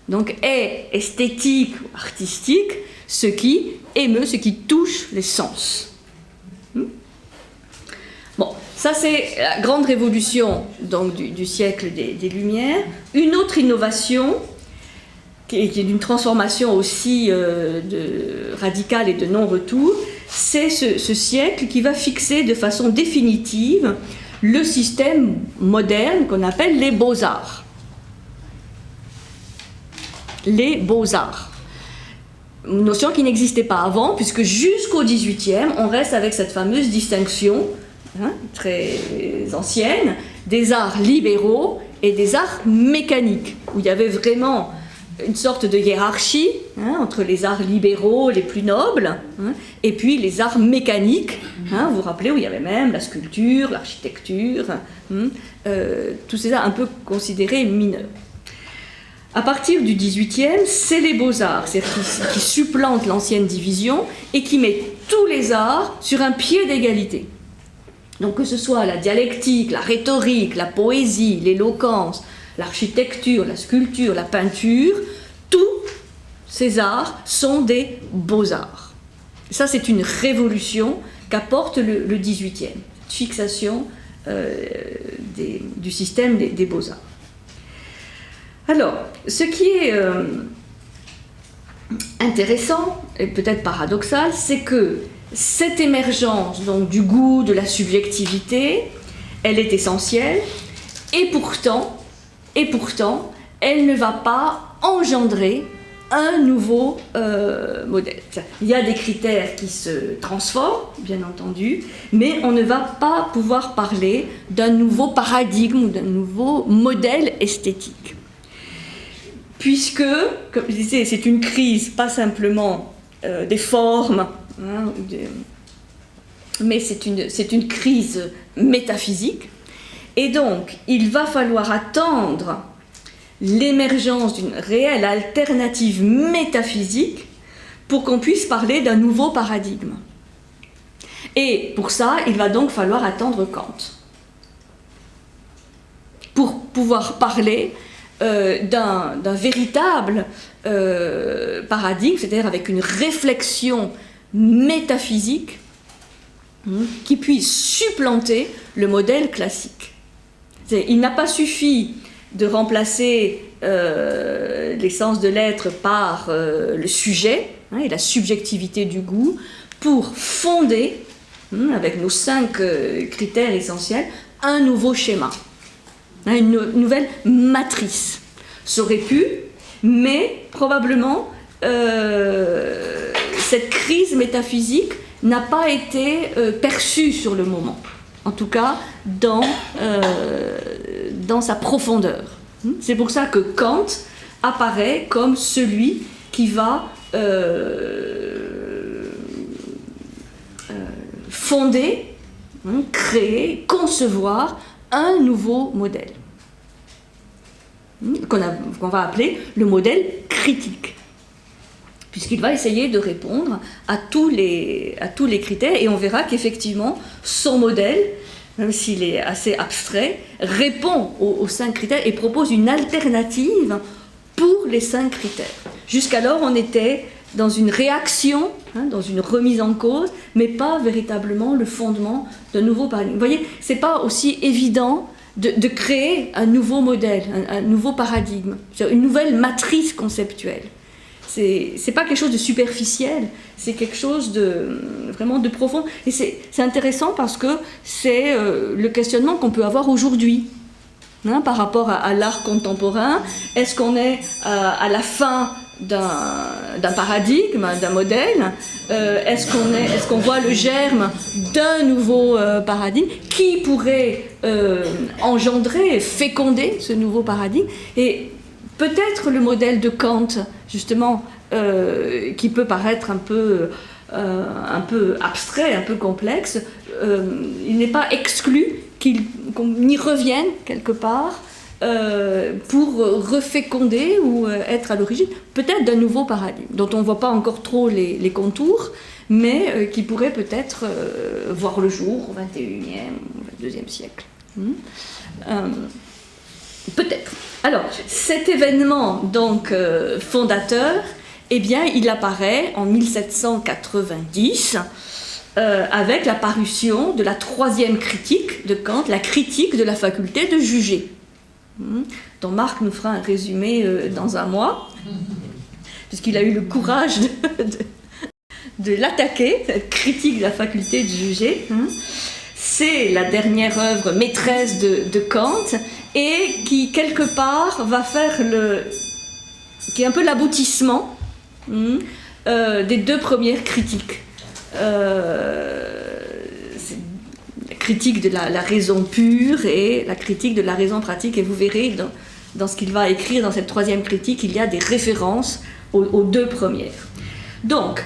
Donc est esthétique ou artistique ce qui émeut, ce qui touche les sens. Bon, ça c'est la grande révolution donc, du siècle des Lumières. Une autre innovation, qui est d'une transformation aussi radicale et de non-retour, c'est ce siècle qui va fixer de façon définitive le système moderne qu'on appelle les beaux-arts. Les beaux-arts. Une notion qui n'existait pas avant, puisque jusqu'au XVIIIe, on reste avec cette fameuse distinction, hein, très ancienne, des arts libéraux et des arts mécaniques, où il y avait vraiment une sorte de hiérarchie hein, entre les arts libéraux les plus nobles hein, et puis les arts mécaniques, hein, vous vous rappelez, où il y avait même la sculpture, l'architecture, tous ces arts un peu considérés mineurs. À partir du XVIIIe, c'est les beaux-arts, c'est-à-dire qui supplantent l'ancienne division et qui met tous les arts sur un pied d'égalité. Donc que ce soit la dialectique, la rhétorique, la poésie, l'éloquence, l'architecture, la sculpture, la peinture, tous ces arts sont des beaux-arts. Ça, c'est une révolution qu'apporte le XVIIIe, cette fixation du système des beaux-arts. Alors, ce qui est intéressant, et peut-être paradoxal, c'est que cette émergence donc, du goût, de la subjectivité, elle est essentielle, et pourtant, elle ne va pas engendrer un nouveau modèle. Il y a des critères qui se transforment, bien entendu, mais on ne va pas pouvoir parler d'un nouveau paradigme ou d'un nouveau modèle esthétique. puisque, comme je disais, c'est une crise, pas simplement des formes, hein, mais c'est une crise métaphysique, et donc il va falloir attendre l'émergence d'une réelle alternative métaphysique pour qu'on puisse parler d'un nouveau paradigme. Et pour ça, il va donc falloir attendre Kant. Pour pouvoir parler d'un véritable paradigme, c'est-à-dire avec une réflexion métaphysique qui puisse supplanter le modèle classique. Il n'a pas suffi de remplacer l'essence de l'être par le sujet, hein, et la subjectivité du goût, pour fonder, avec nos 5 critères essentiels, un nouveau schéma, hein, une nouvelle matrice. Ça aurait pu, mais probablement cette crise métaphysique n'a pas été perçue sur le moment, en tout cas dans sa profondeur. C'est pour ça que Kant apparaît comme celui qui va fonder, créer, concevoir un nouveau modèle, qu'on va appeler le modèle critique, puisqu'il va essayer de répondre à tous les critères, et on verra qu'effectivement son modèle, même s'il est assez abstrait, répond aux 5 critères et propose une alternative pour les 5 critères. Jusqu'alors, on était dans une réaction, hein, dans une remise en cause, mais pas véritablement le fondement d'un nouveau paradigme. Vous voyez, c'est pas aussi évident de créer un nouveau modèle, un nouveau paradigme, une nouvelle matrice conceptuelle. C'est pas quelque chose de superficiel, c'est quelque chose vraiment de profond. Et c'est intéressant parce que c'est le questionnement qu'on peut avoir aujourd'hui, hein, par rapport à l'art contemporain. Est-ce qu'on est à la fin d'un paradigme, d'un modèle? Est-ce qu'on voit le germe d'un nouveau paradigme qui pourrait engendrer, féconder ce nouveau paradigme? Et peut-être le modèle de Kant, justement, qui peut paraître un peu abstrait, un peu complexe, il n'est pas exclu qu'on y revienne quelque part pour reféconder ou être à l'origine peut-être d'un nouveau paradigme, dont on ne voit pas encore trop les contours, mais qui pourrait peut-être voir le jour au XXIe ou XXIIe siècle. Peut-être. Alors, cet événement donc fondateur, eh bien, il apparaît en 1790 avec la parution de la 3e critique de Kant, la critique de la faculté de juger, dont Marc nous fera un résumé dans un mois, puisqu'il a eu le courage de l'attaquer, cette critique de la faculté de juger. C'est la dernière œuvre maîtresse de Kant, et qui, quelque part, va faire qui est un peu l'aboutissement des 2 premières critiques. La critique de la raison pure et la critique de la raison pratique. Et vous verrez, dans ce qu'il va écrire dans cette 3e critique, il y a des références aux 2 premières. Donc,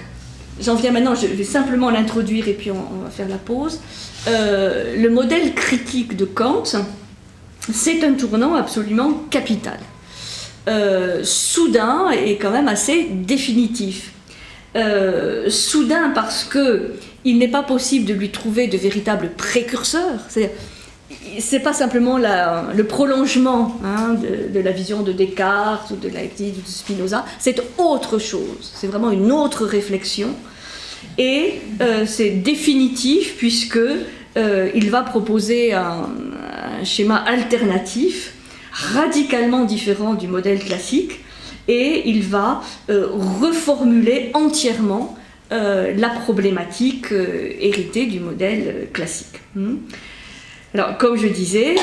j'en viens maintenant, je vais simplement l'introduire et puis on va faire la pause. Le modèle critique de Kant, c'est un tournant absolument capital, soudain et quand même assez définitif. Soudain parce qu'il n'est pas possible de lui trouver de véritables précurseurs, c'est pas simplement le prolongement, hein, de la vision de Descartes ou de Leibniz ou de Spinoza, c'est autre chose, c'est vraiment une autre réflexion, et c'est définitif puisque il va proposer un schéma alternatif, radicalement différent du modèle classique, et il va reformuler entièrement la problématique héritée du modèle classique. Alors, comme je disais,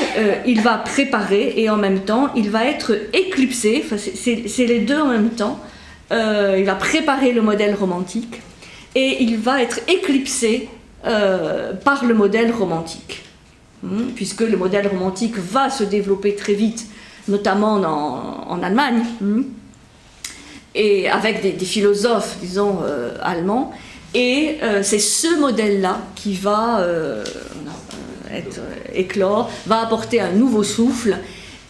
il va préparer et en même temps, il va être éclipsé, enfin, c'est les 2 en même temps, il va préparer le modèle romantique et il va être éclipsé par le modèle romantique, puisque le modèle romantique va se développer très vite, notamment en Allemagne, et avec des philosophes, disons, allemands. Et c'est ce modèle-là qui va éclore, va apporter un nouveau souffle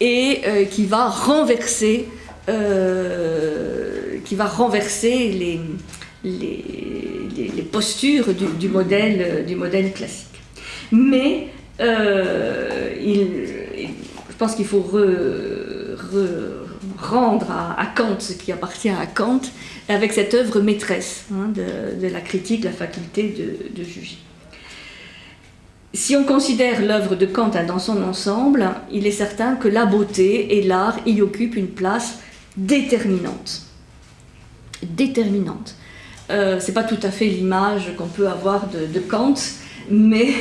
et qui va renverser les postures du modèle classique. Mais je pense qu'il faut rendre à Kant ce qui appartient à Kant avec cette œuvre maîtresse de la critique, la faculté de juger. Si on considère l'œuvre de Kant dans son ensemble, il est certain que la beauté et l'art y occupent une place déterminante. Déterminante. C'est pas tout à fait l'image qu'on peut avoir de Kant, mais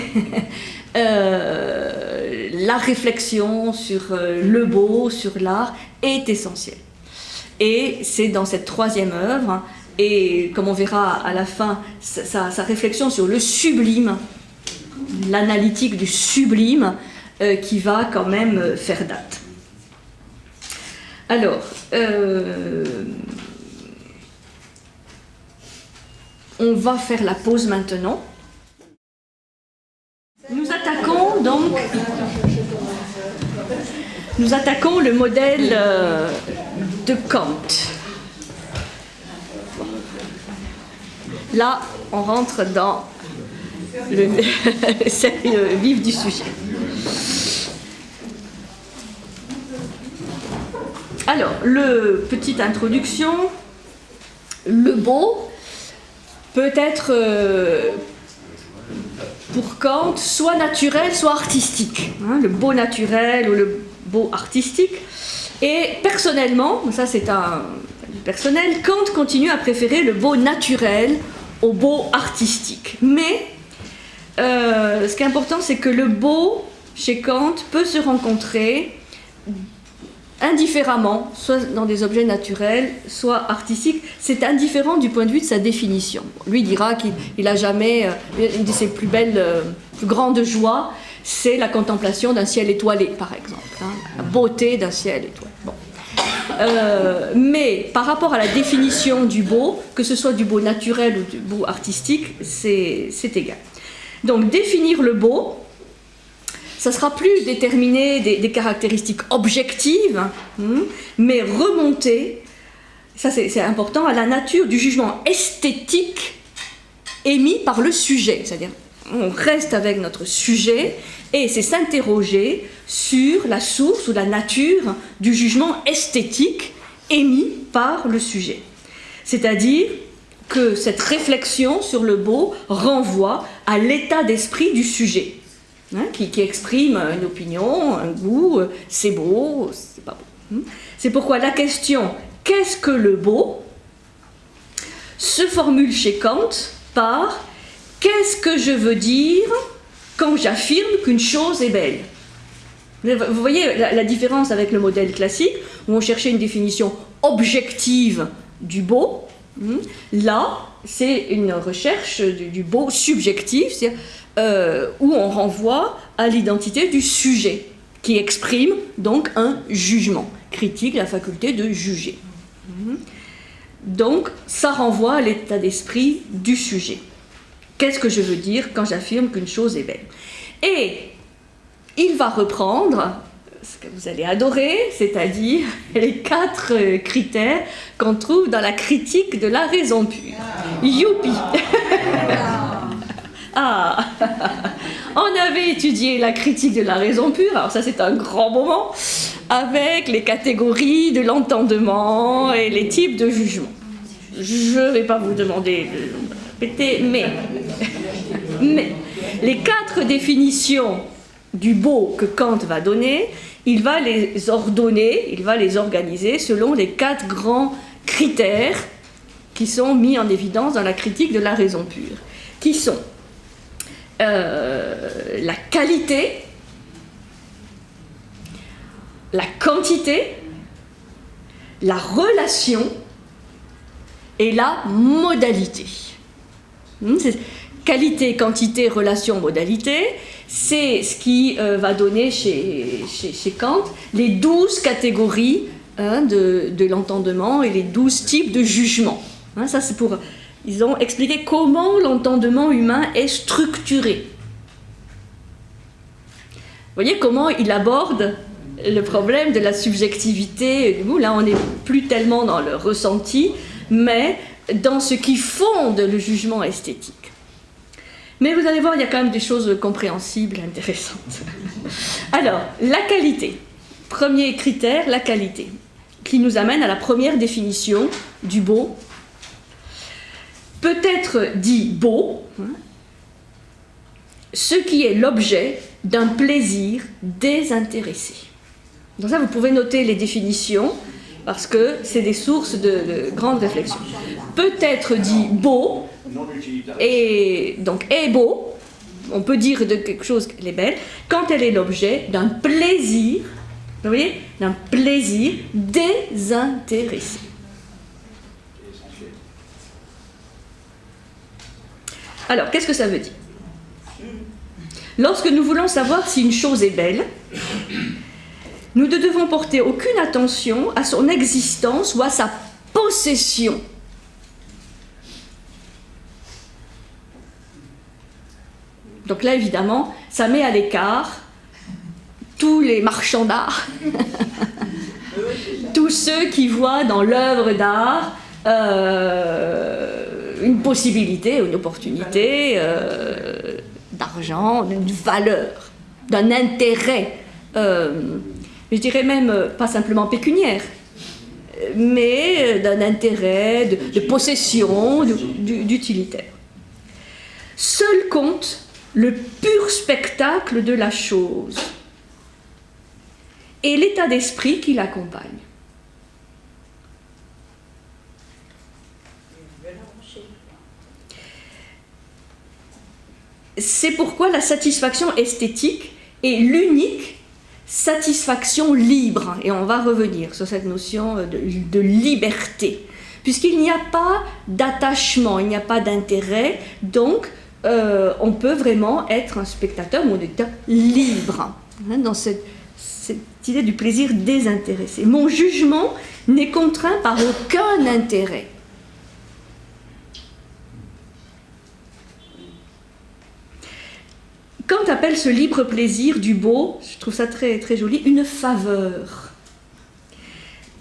la réflexion sur le beau, sur l'art, est essentielle. Et c'est dans cette troisième œuvre, et comme on verra à la fin, sa réflexion sur le sublime, l'analytique du sublime, qui va quand même faire date. Alors, on va faire la pause maintenant. Nous attaquons le modèle de Kant. Là, on rentre dans le vif du sujet. Alors, petite introduction. Le beau peut être, pour Kant, soit naturel, soit artistique. Le beau naturel ou le beau artistique. Et personnellement, ça c'est un personnel, Kant continue à préférer le beau naturel au beau artistique. Mais ce qui est important, c'est que le beau, chez Kant, peut se rencontrer indifféremment, soit dans des objets naturels, soit artistiques. C'est indifférent du point de vue de sa définition. Lui dira qu'il n'a jamais, une de ses plus grandes joies, c'est la contemplation d'un ciel étoilé, par exemple. La beauté d'un ciel étoilé. Bon. Mais par rapport à la définition du beau, que ce soit du beau naturel ou du beau artistique, c'est égal. Donc définir le beau, ça sera plus déterminer des caractéristiques objectives, mais remonter, ça c'est important, à la nature du jugement esthétique émis par le sujet. C'est-à-dire, on reste avec notre sujet et c'est s'interroger sur la source ou la nature du jugement esthétique émis par le sujet. C'est-à-dire que cette réflexion sur le beau renvoie à l'état d'esprit du sujet, qui exprime une opinion, un goût, c'est beau, c'est pas beau. C'est pourquoi la question « qu'est-ce que le beau ?» se formule chez Kant par « qu'est-ce que je veux dire quand j'affirme qu'une chose est belle ?» Vous voyez la différence avec le modèle classique, où on cherchait une définition objective du beau. Là, c'est une recherche du beau subjectif, c'est-à-dire où on renvoie à l'identité du sujet, qui exprime donc un jugement critique, la faculté de juger. Donc, ça renvoie à l'état d'esprit du sujet. Qu'est-ce que je veux dire quand j'affirme qu'une chose est belle ? Et il va reprendre ce que vous allez adorer, c'est-à-dire les 4 critères qu'on trouve dans la critique de la raison pure. Youpi! Ah, on avait étudié la critique de la raison pure, alors ça c'est un grand moment, avec les catégories de l'entendement et les types de jugement. Je ne vais pas vous demander de répéter, mais les 4 définitions du beau que Kant va donner, il va les ordonner, il va les organiser selon les 4 grands critères qui sont mis en évidence dans la critique de la raison pure, qui sont la qualité, la quantité, la relation et la modalité. C'est qualité, quantité, relation, modalité. C'est ce qui va donner chez Kant les 12 catégories de l'entendement et les 12 types de jugement. Ça, c'est pour... Ils ont expliqué comment l'entendement humain est structuré. Vous voyez comment il aborde le problème de la subjectivité. Là, on n'est plus tellement dans le ressenti, mais dans ce qui fonde le jugement esthétique. Mais vous allez voir, il y a quand même des choses compréhensibles, intéressantes. Alors, la qualité. Premier critère, la qualité, qui nous amène à la première définition du beau. Peut être dit beau, ce qui est l'objet d'un plaisir désintéressé. Donc ça, vous pouvez noter les définitions, parce que c'est des sources de grande réflexion. Peut être dit beau, et donc est beau, on peut dire de quelque chose qu'elle est belle, quand elle est l'objet d'un plaisir, vous voyez, d'un plaisir désintéressé. Alors, qu'est-ce que ça veut dire? Lorsque nous voulons savoir si une chose est belle, nous ne devons porter aucune attention à son existence ou à sa possession. Donc là, évidemment, ça met à l'écart tous les marchands d'art, tous ceux qui voient dans l'œuvre d'art une possibilité, une opportunité d'argent, d'une valeur, d'un intérêt, je dirais même pas simplement pécuniaire, mais d'un intérêt, de possession, d'utilitaire. Seul compte le pur spectacle de la chose et l'état d'esprit qui l'accompagne. C'est pourquoi la satisfaction esthétique est l'unique satisfaction libre, et on va revenir sur cette notion de liberté, puisqu'il n'y a pas d'attachement, il n'y a pas d'intérêt, donc on peut vraiment être un spectateur ou un auditeur libre, dans cette idée du plaisir désintéressé. Mon jugement n'est contraint par aucun intérêt. Kant appelle ce libre plaisir du beau, je trouve ça très, très joli, une faveur.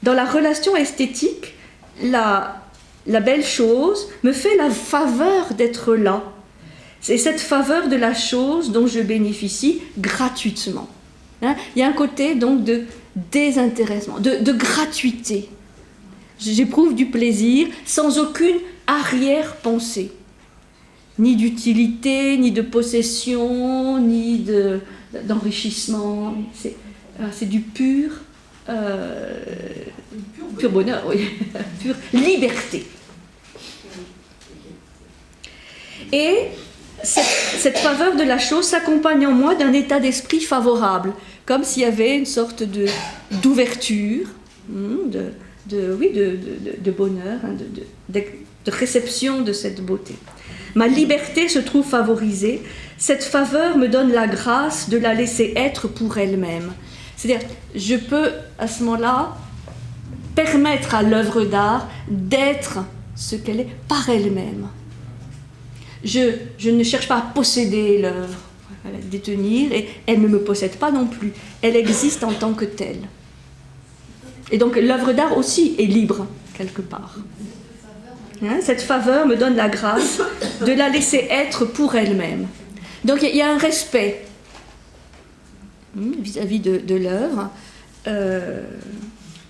Dans la relation esthétique, la belle chose me fait la faveur d'être là. C'est cette faveur de la chose dont je bénéficie gratuitement. Il y a un côté donc de désintéressement, de gratuité. J'éprouve du plaisir sans aucune arrière-pensée. Ni d'utilité, ni de possession, ni d'enrichissement. C'est du pur bonheur, oui, pure liberté. Et cette faveur de la chose s'accompagne en moi d'un état d'esprit favorable, comme s'il y avait une sorte d'ouverture, de bonheur, de réception de cette beauté. Ma liberté se trouve favorisée. Cette faveur me donne la grâce de la laisser être pour elle-même. C'est-à-dire, je peux, à ce moment-là, permettre à l'œuvre d'art d'être ce qu'elle est par elle-même. Je ne cherche pas à posséder l'œuvre, à la détenir, et elle ne me possède pas non plus. Elle existe en tant que telle. Et donc, l'œuvre d'art aussi est libre, quelque part. Cette faveur me donne la grâce de la laisser être pour elle-même. Donc il y a un respect vis-à-vis de l'œuvre.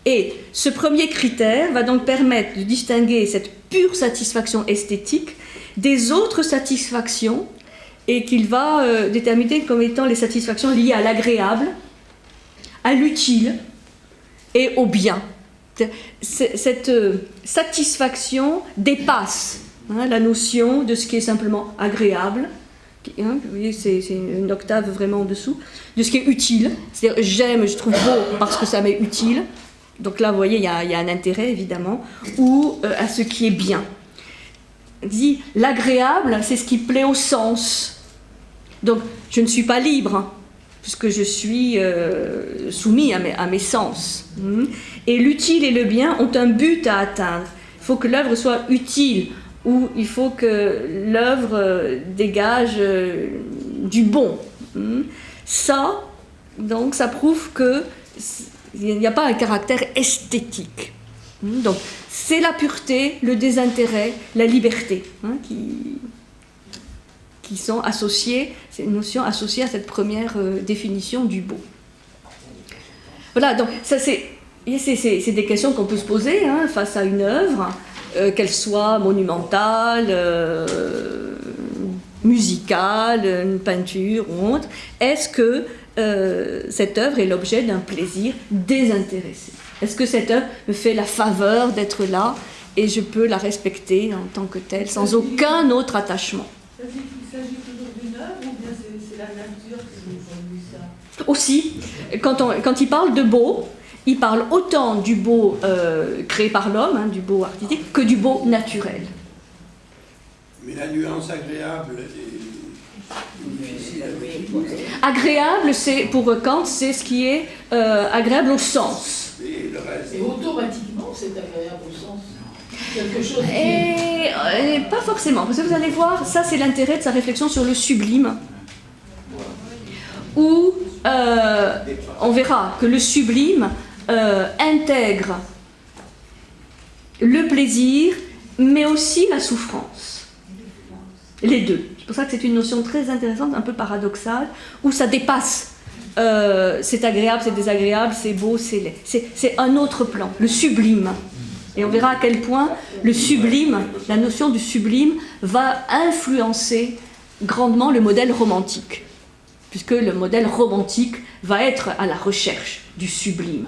Et ce premier critère va donc permettre de distinguer cette pure satisfaction esthétique des autres satisfactions, et qu'il va déterminer comme étant les satisfactions liées à l'agréable, à l'utile et au bien. Cette satisfaction dépasse la notion de ce qui est simplement agréable, vous voyez, c'est une octave vraiment en dessous, de ce qui est utile, c'est-à-dire j'aime, je trouve beau parce que ça m'est utile, donc là vous voyez il y a un intérêt évidemment, ou à ce qui est bien. Dit l'agréable, c'est ce qui plaît au sens, Donc, je ne suis pas libre, hein, puisque je suis soumis à mes sens. Et l'utile et le bien ont un but à atteindre. Il faut que l'œuvre soit utile, ou il faut que l'œuvre dégage du bon. Ça, donc, ça prouve qu'il n'y a pas un caractère esthétique. Donc, c'est la pureté, le désintérêt, la liberté qui sont associées, c'est une notion associée à cette première définition du beau. Voilà, donc ça c'est des questions qu'on peut se poser face à une œuvre, qu'elle soit monumentale, musicale, une peinture ou autre. Est-ce que cette œuvre est l'objet d'un plaisir désintéressé? Est-ce que cette œuvre me fait la faveur d'être là et je peux la respecter en tant que telle, sans aucun autre attachement? Il s'agit toujours d'une œuvre ou bien c'est la nature qui produit ça? Aussi, quand il parle de beau, il parle autant du beau créé par l'homme, du beau artistique, que du beau naturel. Mais la nuance agréable est difficile à définir. Agréable, pour Kant, c'est ce qui est agréable au sens. Et le reste. Et automatiquement, c'est agréable au sens. Quelque chose qui... Et pas forcément, parce que vous allez voir, ça c'est l'intérêt de sa réflexion sur le sublime, où on verra que le sublime intègre le plaisir, mais aussi la souffrance. Les deux. C'est pour ça que c'est une notion très intéressante, un peu paradoxale, où ça dépasse. C'est agréable, c'est désagréable, c'est beau, c'est laid. C'est un autre plan, le sublime. Et on verra à quel point le sublime, la notion du sublime, va influencer grandement le modèle romantique. Puisque le modèle romantique va être à la recherche du sublime.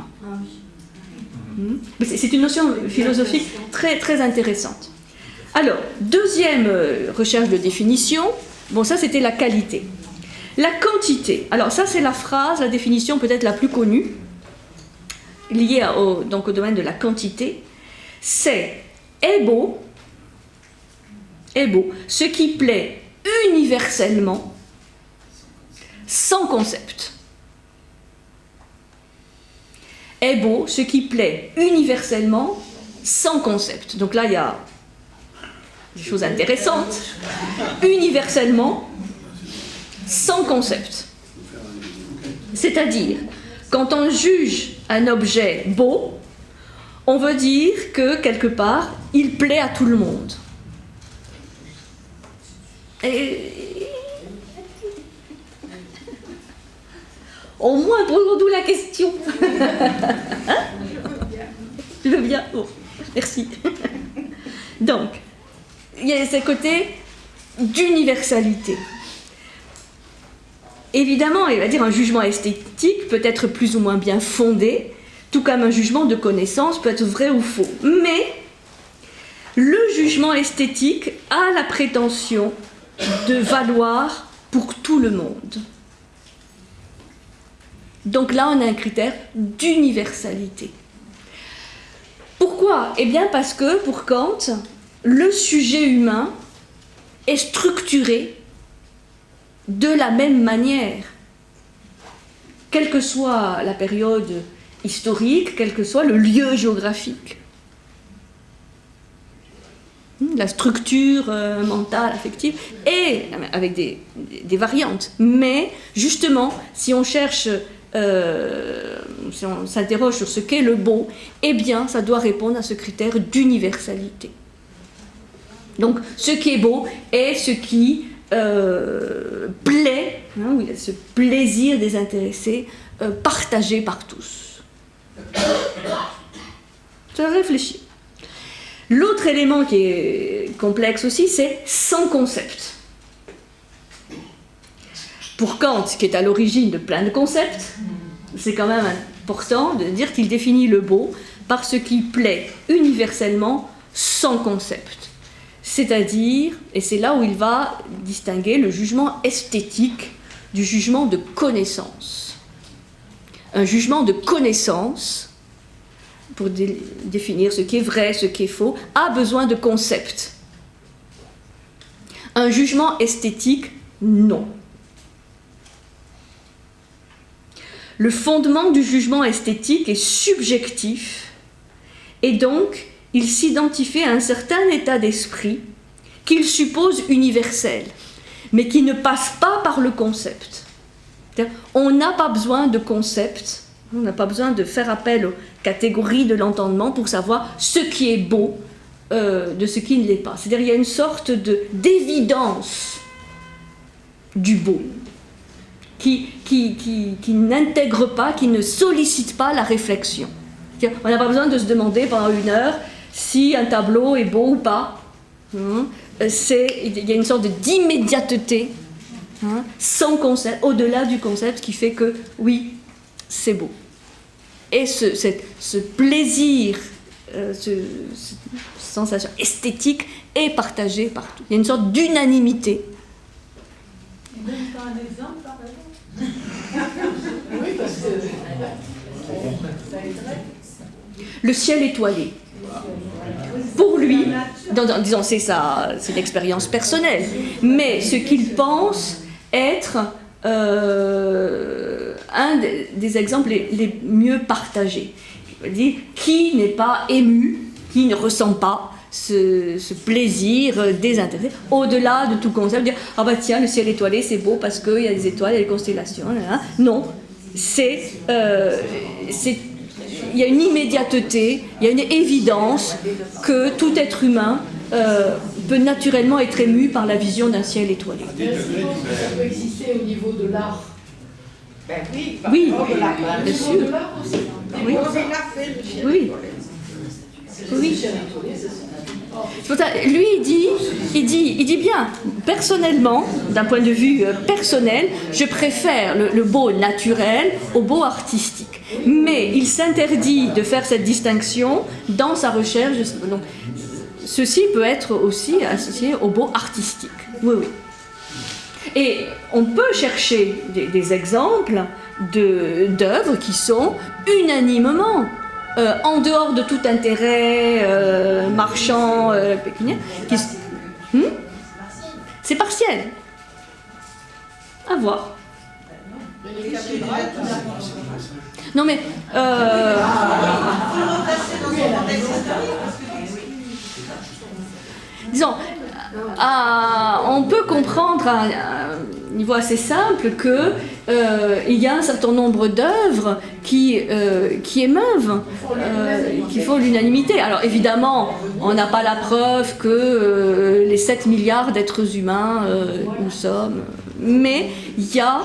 C'est une notion philosophique très, très intéressante. Alors, deuxième recherche de définition, bon ça c'était la qualité. La quantité, alors ça c'est la phrase, la définition peut-être la plus connue, liée donc au domaine de la quantité, c'est est beau, ce qui plaît universellement, sans concept. Est beau, ce qui plaît universellement, sans concept. Donc là, il y a des choses intéressantes. Universellement, sans concept. C'est-à-dire, quand on juge un objet beau, on veut dire que, quelque part, il plaît à tout le monde. Et... au moins, posons-nous la question. Hein? Tu veux bien? Bon, merci. Donc, il y a ce côté d'universalité. Évidemment, il va dire un jugement esthétique peut être plus ou moins bien fondé, tout comme un jugement de connaissance peut être vrai ou faux. Mais le jugement esthétique a la prétention de valoir pour tout le monde. Donc là, on a un critère d'universalité. Pourquoi? Eh bien parce que, pour Kant, le sujet humain est structuré de la même manière, quelle que soit la période historique, quel que soit le lieu géographique. La structure mentale, affective, et avec des variantes. Mais justement, si on cherche, si on s'interroge sur ce qu'est le beau, eh bien, ça doit répondre à ce critère d'universalité. Donc, ce qui est beau est ce qui plaît, où il y a ce plaisir désintéressé, partagé par tous. Ça réfléchit. L'autre élément qui est complexe aussi, c'est sans concept. Pour Kant, qui est à l'origine de plein de concepts, c'est quand même important de dire qu'il définit le beau par ce qui plaît universellement sans concept. C'est-à-dire, et c'est là où il va distinguer le jugement esthétique du jugement de connaissance. Un jugement de connaissance, pour définir ce qui est vrai, ce qui est faux, a besoin de concepts. Un jugement esthétique, non. le fondement du jugement esthétique est subjectif et donc il s'identifie à un certain état d'esprit qu'il suppose universel, mais qui ne passe pas par le concept. C'est-à-dire, on n'a pas besoin de concept, on n'a pas besoin de faire appel aux catégories de l'entendement pour savoir ce qui est beau de ce qui ne l'est pas. C'est-à-dire, il y a une sorte d'évidence du beau qui n'intègre pas, qui ne sollicite pas la réflexion. C'est-à-dire, on n'a pas besoin de se demander pendant 1 heure si un tableau est beau ou pas. Il y a une sorte d'immédiateté, sans concept, au-delà du concept, qui fait que oui, c'est beau. Et ce plaisir, cette sensation esthétique est partagée partout. Il y a une sorte d'unanimité. Même pas un exemple, par exemple. Oui, parce que ça aiderait. Le ciel étoilé. Pour lui, disons, c'est l'expérience personnelle, mais ce qu'il pense être un des exemples les mieux partagés. Il veut dire, qui n'est pas ému, qui ne ressent pas ce plaisir désintéressé, au-delà de tout concept, dire ah bah tiens, le ciel étoilé c'est beau parce qu'il y a des étoiles, il y a des constellations. Non, il y a une immédiateté, il y a une évidence que tout être humain peut naturellement être ému par la vision d'un ciel étoilé. Est-ce que ça peut exister au niveau de l'art? Oui, bien sûr. De l'art aussi. Oui. Oui. Oui. C'est pour ça, lui, il dit bien, personnellement, d'un point de vue personnel, je préfère le beau naturel au beau artistique. Mais il s'interdit de faire cette distinction dans sa recherche. Donc, ceci peut être aussi associé au beau artistique. Oui, oui. Et on peut chercher des exemples d'œuvres qui sont unanimement en dehors de tout intérêt marchand, pécuniaire, c'est partiel. À voir. Non mais... disons, on peut comprendre à un niveau assez simple que il y a un certain nombre d'œuvres qui émeuvent, qui font l'unanimité. Alors évidemment, on n'a pas la preuve que les 7 milliards d'êtres humains nous sommes, mais il y a,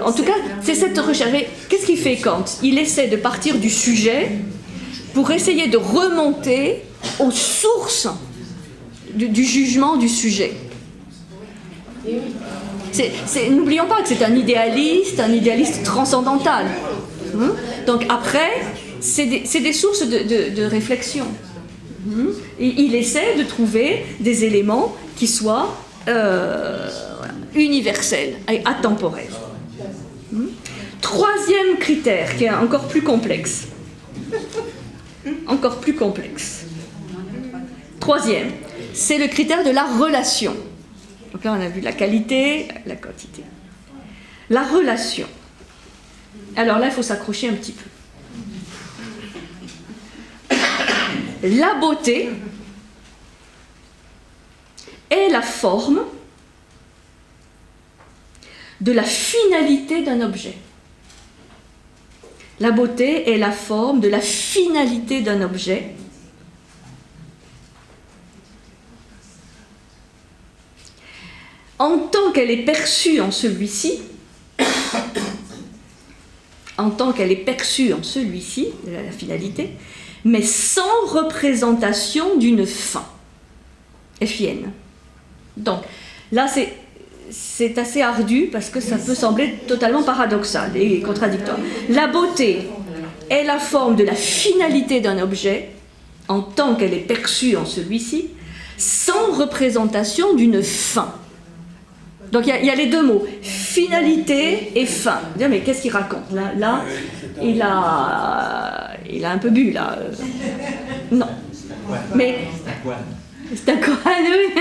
en tout cas, c'est cette recherche. Mais qu'est-ce qu'il fait Kant? Il essaie de partir du sujet pour essayer de remonter aux sources du jugement du sujet. N'oublions pas que c'est un idéaliste transcendantal. Donc après, c'est des sources de réflexion. Et il essaie de trouver des éléments qui soient universels et atemporels. Troisième critère, qui est encore plus complexe. Encore plus complexe. Troisième, c'est le critère de la relation. Donc là, on a vu la qualité, la quantité. La relation. Alors là, il faut s'accrocher un petit peu. La beauté est la forme de la finalité d'un objet. La beauté est la forme de la finalité d'un objet. En tant qu'elle est perçue en celui-ci, la finalité, mais sans représentation d'une fin. FIN. Donc, là, c'est assez ardu parce que ça peut sembler totalement paradoxal et contradictoire. La beauté est la forme de la finalité d'un objet, en tant qu'elle est perçue en celui-ci, sans représentation d'une fin. Donc il y a les deux mots, finalité et fin. Mais qu'est-ce qu'il raconte là, il a un peu bu là. Non. Mais c'est un quoi, oui.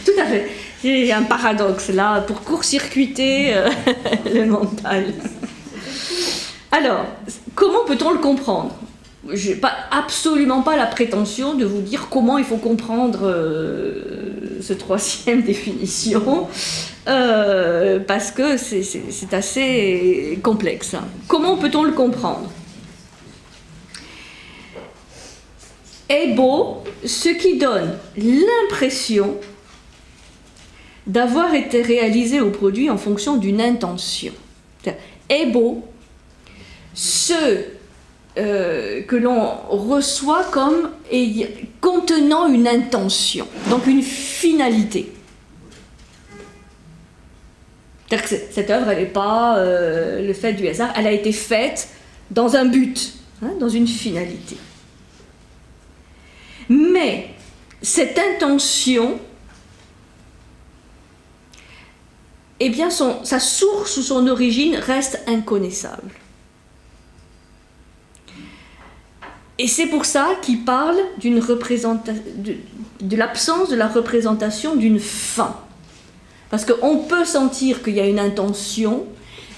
Tout à fait. Il y a un paradoxe là pour court-circuiter le mental. Alors, comment peut-on le comprendre? Je n'ai absolument pas la prétention de vous dire comment il faut comprendre ce troisième définition, parce que c'est assez complexe. Comment peut-on le comprendre? Est beau ce qui donne l'impression d'avoir été réalisé ou produit en fonction d'une intention. Est beau ce que l'on reçoit comme contenant une intention, donc une finalité. C'est-à-dire que cette œuvre, elle n'est pas le fait du hasard, elle a été faite dans un but, dans une finalité. Mais cette intention, eh bien, sa source ou son origine reste inconnaissable. Et c'est pour ça qu'il parle d'une représentation, de l'absence de la représentation d'une fin. Parce qu'on peut sentir qu'il y a une intention,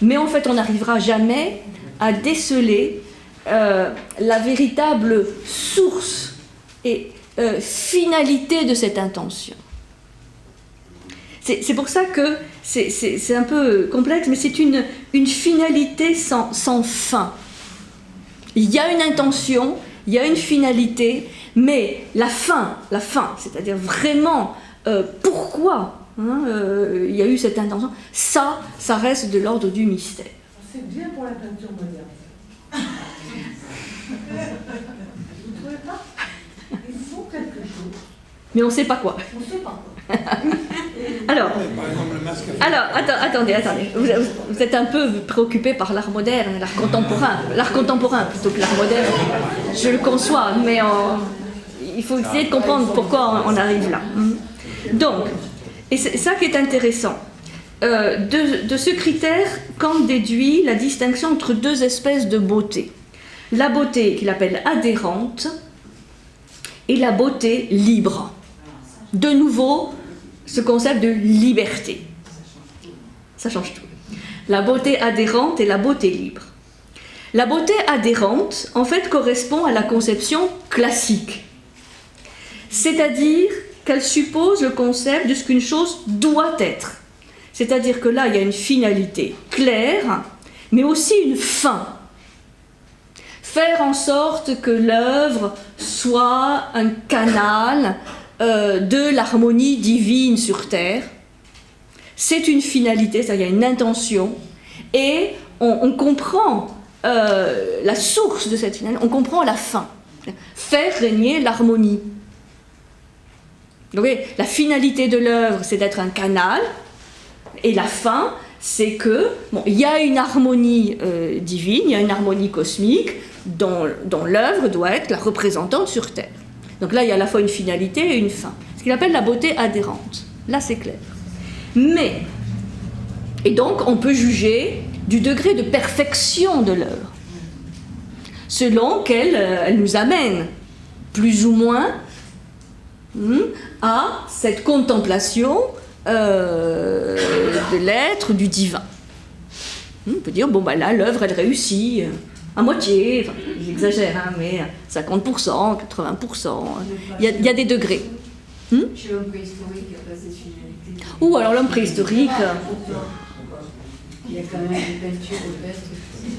mais en fait on n'arrivera jamais à déceler la véritable source et finalité de cette intention. C'est pour ça que c'est un peu complexe, mais c'est une finalité sans fin. Il y a une intention, il y a une finalité, mais la fin, c'est-à-dire vraiment pourquoi il y a eu cette intention, ça reste de l'ordre du mystère. C'est bien pour la peinture moderne. Vous ne trouvez pas? Il faut quelque chose. Mais on ne sait pas quoi. On ne sait pas quoi. Alors, Par exemple, le masque à attendez. Vous êtes un peu préoccupé par l'art moderne, l'art contemporain plutôt que l'art moderne. Je le conçois, mais il faut essayer de comprendre pourquoi on arrive là. Donc, et c'est ça qui est intéressant. De ce critère, Kant déduit la distinction entre deux espèces de beauté. La beauté qu'il appelle adhérente et la beauté libre. De nouveau, ce concept de liberté. Ça change tout. La beauté adhérente et la beauté libre. La beauté adhérente, en fait, correspond à la conception classique. C'est-à-dire qu'elle suppose le concept de ce qu'une chose doit être. C'est-à-dire que là, il y a une finalité claire, mais aussi une fin. Faire en sorte que l'œuvre soit un canal de l'harmonie divine sur Terre. C'est une finalité, c'est-à-dire il y a une intention, et on comprend la source de cette finalité, on comprend la fin. Faire régner l'harmonie. Vous voyez, la finalité de l'œuvre, c'est d'être un canal, et la fin, c'est que il y a une harmonie divine, il y a une harmonie cosmique dont l'œuvre doit être la représentante sur Terre. Donc là, il y a à la fois une finalité et une fin. Ce qu'il appelle la beauté adhérente. Là, c'est clair. Et donc, on peut juger du degré de perfection de l'œuvre, selon qu'elle nous amène, plus ou moins, à cette contemplation de l'être, du divin. On peut dire, là, l'œuvre, elle réussit à moitié, enfin, j'exagère, mais 50%, 80%, il y a des degrés. Chez l'homme préhistorique, il n'y a pas cette finalité. Ou alors l'homme préhistorique. Il y a quand même des peintures rupestres.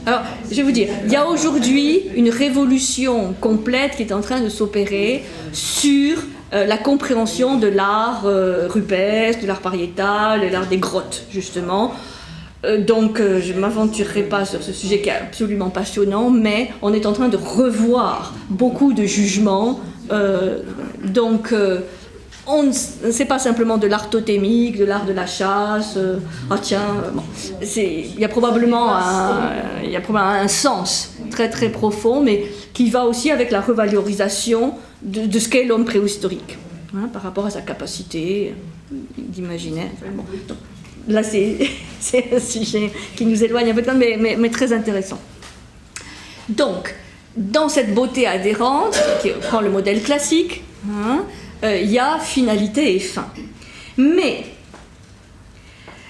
Alors, je vais vous dire, il y a aujourd'hui une révolution complète qui est en train de s'opérer sur la compréhension de l'art rupestre, de l'art pariétal, de l'art des grottes, justement. Donc, je ne m'aventurerai pas sur ce sujet qui est absolument passionnant, mais on est en train de revoir beaucoup de jugements. C'est pas simplement de l'art totémique, de l'art de la chasse. Il y a probablement un sens très très profond, mais qui va aussi avec la revalorisation de ce qu'est l'homme préhistorique, par rapport à sa capacité d'imaginer. Donc, là, c'est un sujet qui nous éloigne un peu de temps, mais très intéressant. Donc, dans cette beauté adhérente, qui prend le modèle classique, il y a finalité et fin. Mais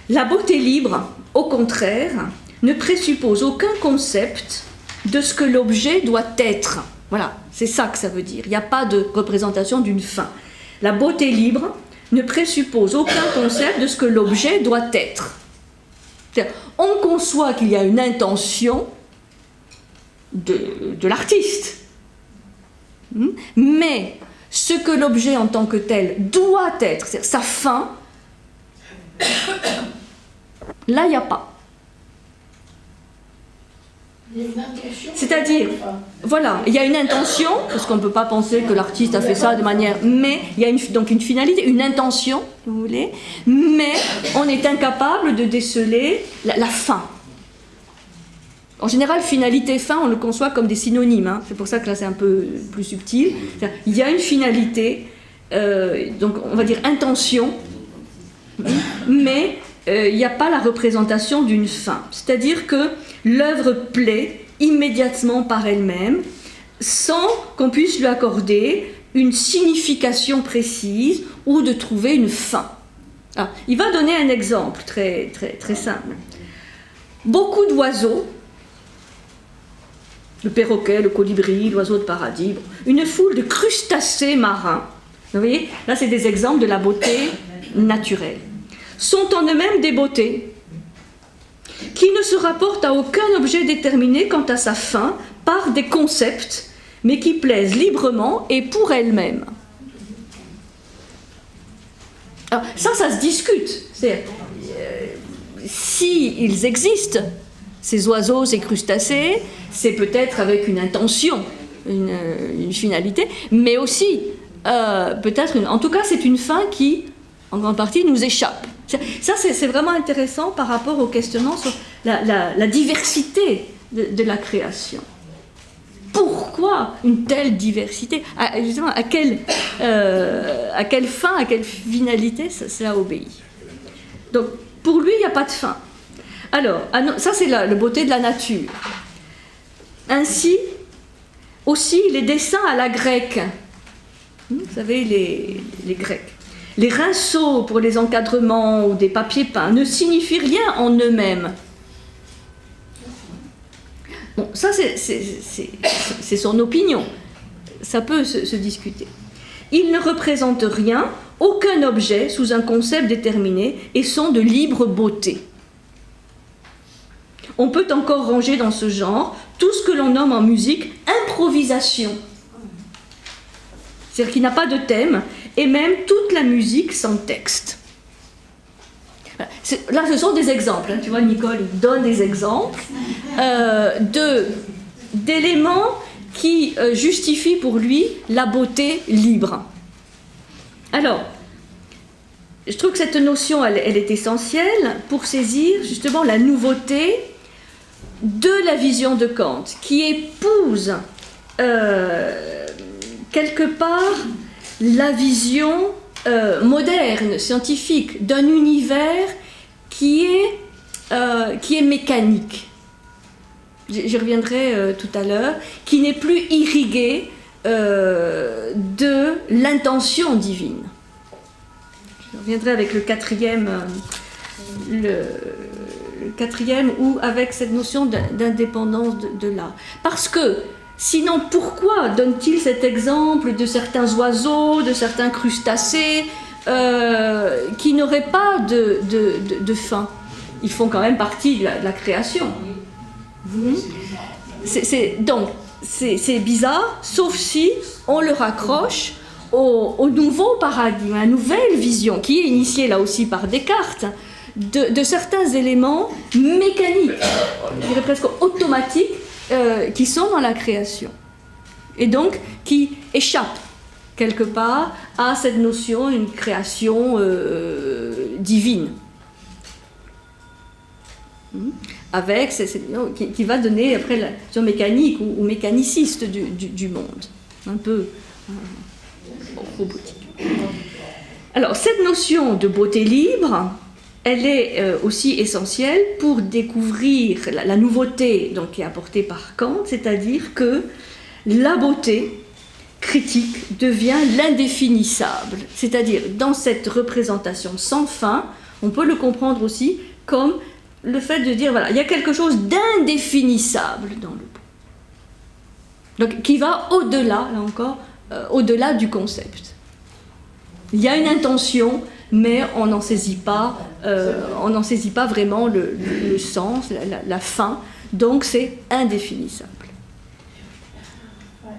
la beauté libre, au contraire, ne présuppose aucun concept de ce que l'objet doit être. Voilà, c'est ça que ça veut dire. Il n'y a pas de représentation d'une fin. La beauté libre ne présuppose aucun concept de ce que l'objet doit être. C'est-à-dire, on conçoit qu'il y a une intention de l'artiste. Mais ce que l'objet en tant que tel doit être, c'est-à-dire sa fin, là, il n'y a pas. Il y a une intention. C'est-à-dire, voilà, il y a une intention, parce qu'on ne peut pas penser que l'artiste a fait ça de manière... Mais il y a donc une finalité, une intention, si vous voulez, mais on est incapable de déceler la fin. En général, finalité et fin, on le conçoit comme des synonymes. Hein. C'est pour ça que là, c'est un peu plus subtil. Il y a une finalité, donc on va dire intention, mais il n'y a pas la représentation d'une fin. C'est-à-dire que l'œuvre plaît immédiatement par elle-même, sans qu'on puisse lui accorder une signification précise ou de trouver une fin. Alors, il va donner un exemple très, très, très simple. Beaucoup d'oiseaux, le perroquet, le colibri, l'oiseau de paradis, une foule de crustacés marins, vous voyez, là c'est des exemples de la beauté naturelle, sont en eux-mêmes des beautés qui ne se rapportent à aucun objet déterminé quant à sa fin par des concepts, mais qui plaisent librement et pour elles-mêmes. Alors, ça se discute. C'est-à-dire, s'ils existent, ces oiseaux, ces crustacés, c'est peut-être avec une intention, une finalité, mais aussi, peut-être, en tout cas, c'est une fin qui, en grande partie, nous échappe. Ça, c'est vraiment intéressant par rapport au questionnement sur la diversité de la création. Pourquoi une telle diversité ? Justement, à quelle fin, à quelle finalité cela obéit ? Donc, pour lui, il n'y a pas de fin. Alors, ça c'est la beauté de la nature. Ainsi, aussi les dessins à la grecque. Vous savez, les Grecs. Les rinceaux pour les encadrements ou des papiers peints ne signifient rien en eux-mêmes. Bon, ça c'est son opinion. Ça peut se discuter. Ils ne représentent rien, aucun objet sous un concept déterminé et sont de libre beauté. On peut encore ranger dans ce genre tout ce que l'on nomme en musique improvisation. C'est-à-dire qu'il n'a pas de thème, et même toute la musique sans texte. Là, ce sont des exemples. Tu vois, Nicole, il donne des exemples d'éléments qui justifient pour lui la beauté libre. Alors, je trouve que cette notion, elle est essentielle pour saisir justement la nouveauté de la vision de Kant, qui épouse quelque part la vision moderne, scientifique, d'un univers qui est mécanique. J'y reviendrai tout à l'heure, qui n'est plus irrigué de l'intention divine. Je reviendrai avec le quatrième, ou avec cette notion d'indépendance de l'art. Parce que, sinon, pourquoi donne-t-il cet exemple de certains oiseaux, de certains crustacés, qui n'auraient pas de fin ? Ils font quand même partie de la création. Donc, c'est bizarre, sauf si on le raccroche au nouveau paradigme, à la nouvelle vision, qui est initiée là aussi par Descartes, de certains éléments mécaniques, je dirais presque automatiques, qui sont dans la création. Et donc, qui échappent quelque part à cette notion d'une création divine. Avec qui va donner après la vision mécanique ou mécaniciste du monde, un peu robotique. Alors cette notion de beauté libre, elle est aussi essentielle pour découvrir la nouveauté donc, qui est apportée par Kant, c'est-à-dire que la beauté critique devient l'indéfinissable, c'est-à-dire dans cette représentation sans fin, on peut le comprendre aussi comme le fait de dire, voilà, il y a quelque chose d'indéfinissable dans le beau. Donc, qui va au-delà, là encore, au-delà du concept. Il y a une intention, mais on n'en saisit pas vraiment le sens, la fin. Donc, c'est indéfinissable. Ouais.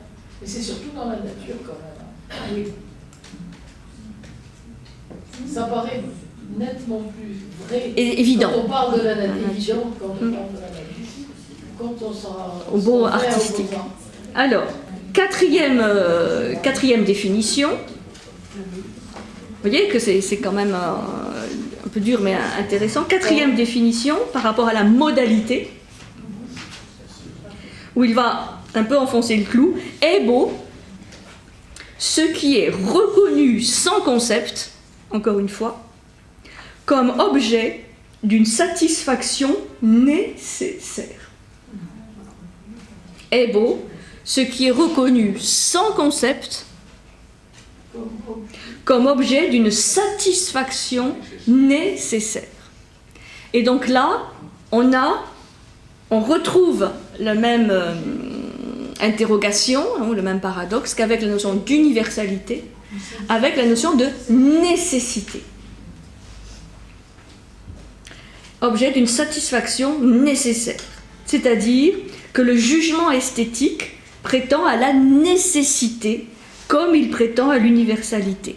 Et c'est surtout dans la nature, quand même. Oui. Ça paraît nettement plus vrai. Et évident. Quand on parle de la nature, évident quand on parle de la nature. Quand on sera au beau artistique. Alors, quatrième définition. Vous voyez que c'est quand même un peu dur mais intéressant. Quatrième définition par rapport à la modalité, où il va un peu enfoncer le clou. Est beau ce qui est reconnu sans concept, encore une fois, comme objet d'une satisfaction nécessaire. Est beau ce qui est reconnu sans concept comme objet d'une satisfaction nécessaire. Et donc là, on retrouve la même interrogation, le même paradoxe qu'avec la notion d'universalité, avec la notion de nécessité. Objet d'une satisfaction nécessaire. C'est-à-dire que le jugement esthétique prétend à la nécessité comme il prétend à l'universalité.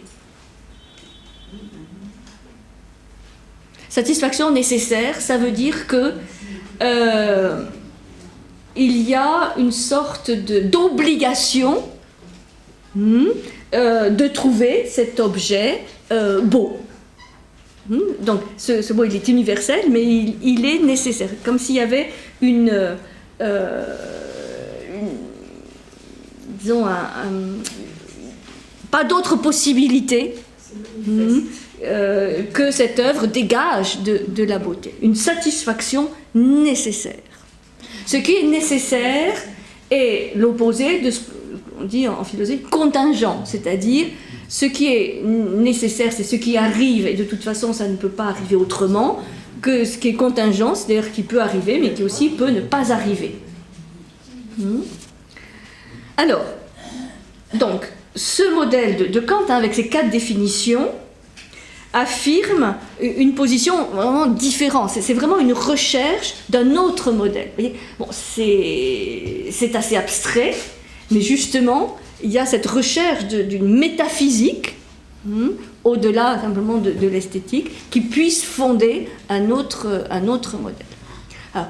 Satisfaction nécessaire, ça veut dire que il y a une sorte d'obligation de trouver cet objet beau. Donc ce beau, il est universel, mais il est nécessaire, comme s'il y avait disons pas d'autre possibilité que cette œuvre dégage de la beauté. Une satisfaction nécessaire. Ce qui est nécessaire est l'opposé de ce qu'on dit en philosophie contingent, c'est-à-dire ce qui est nécessaire, c'est ce qui arrive, et de toute façon ça ne peut pas arriver autrement, que ce qui est contingent, c'est-à-dire qui peut arriver, mais qui aussi peut ne pas arriver. Alors, donc, ce modèle de Kant, avec ses 4 définitions, affirme une position vraiment différente. C'est vraiment une recherche d'un autre modèle. Vous voyez, bon, c'est assez abstrait, mais justement, il y a cette recherche d'une métaphysique, au-delà simplement de l'esthétique, qui puisse fonder un autre modèle. Alors,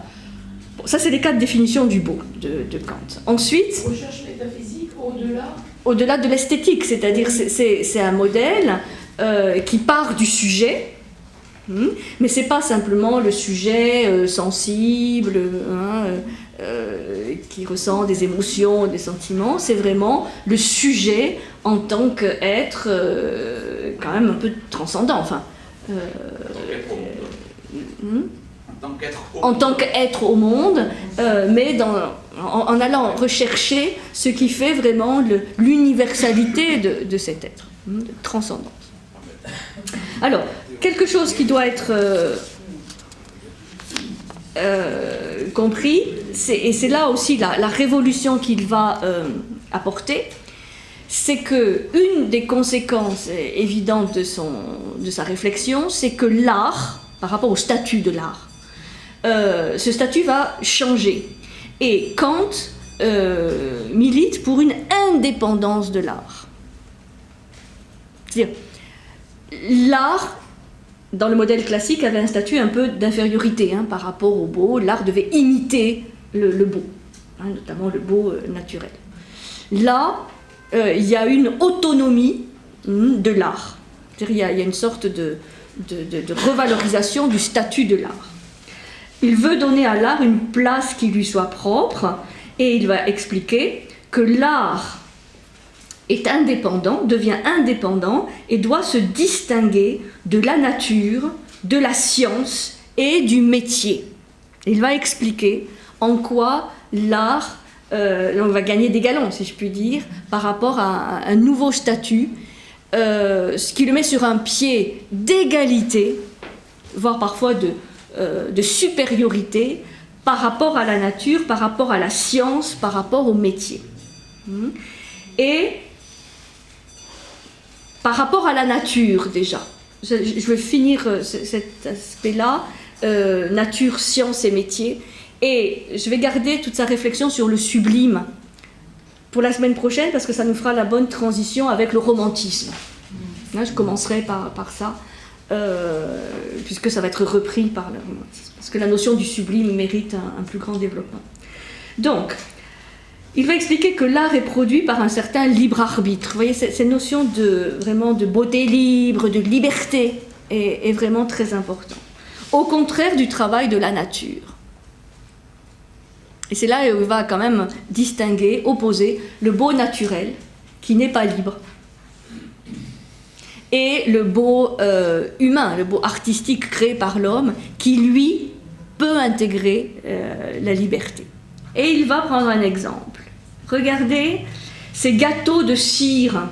bon, ça, c'est les 4 définitions du beau de Kant. Ensuite, recherche métaphysique au-delà de l'esthétique, c'est-à-dire c'est un modèle qui part du sujet, mais c'est pas simplement le sujet sensible, qui ressent des émotions, des sentiments, c'est vraiment le sujet en tant qu'être quand même un peu transcendant, enfin. En tant qu'être au monde, mais en allant rechercher ce qui fait vraiment l'universalité de cet être, de transcendance. Alors, quelque chose qui doit être compris, et c'est là aussi la révolution qu'il va apporter, c'est qu'une des conséquences évidentes de sa réflexion, c'est que l'art, par rapport au statut de l'art, ce statut va changer. Et Kant milite pour une indépendance de l'art. C'est-à-dire, l'art, dans le modèle classique, avait un statut un peu d'infériorité par rapport au beau. L'art devait imiter le beau, notamment le beau naturel. Là, il y a une autonomie de l'art. C'est-à-dire, il y a une sorte de revalorisation du statut de l'art. Il veut donner à l'art une place qui lui soit propre, et il va expliquer que l'art est indépendant, devient indépendant et doit se distinguer de la nature, de la science et du métier. Il va expliquer en quoi l'art on va gagner des galons, si je puis dire, par rapport à un nouveau statut, ce qui le met sur un pied d'égalité, voire parfois de supériorité par rapport à la nature, par rapport à la science, par rapport au métier. Et par rapport à la nature déjà, je vais finir cet aspect-là, nature, science et métier, et je vais garder toute sa réflexion sur le sublime pour la semaine prochaine, parce que ça nous fera la bonne transition avec le romantisme. Là, je commencerai par ça, puisque ça va être repris par le romantisme, parce que la notion du sublime mérite un plus grand développement. Donc, il va expliquer que l'art est produit par un certain libre arbitre. Vous voyez, cette notion vraiment de beauté libre, de liberté, est vraiment très importante. Au contraire du travail de la nature. Et c'est là où il va quand même distinguer, opposer le beau naturel, qui n'est pas libre, et le beau humain, le beau artistique créé par l'homme, qui lui peut intégrer la liberté. Et il va prendre un exemple. Regardez ces gâteaux de cire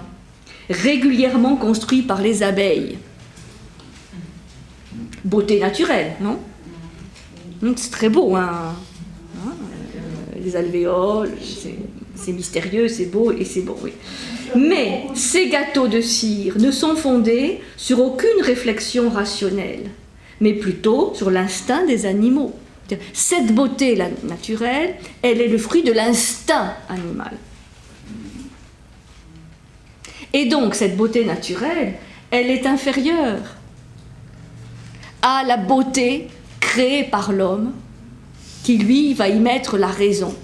régulièrement construits par les abeilles. Beauté naturelle, non? C'est très beau, hein? Les alvéoles, c'est mystérieux, c'est beau et c'est beau, oui. Mais ces gâteaux de cire ne sont fondés sur aucune réflexion rationnelle, mais plutôt sur l'instinct des animaux. Cette beauté naturelle, elle est le fruit de l'instinct animal. Et donc, cette beauté naturelle, elle est inférieure à la beauté créée par l'homme, qui lui va y mettre la raison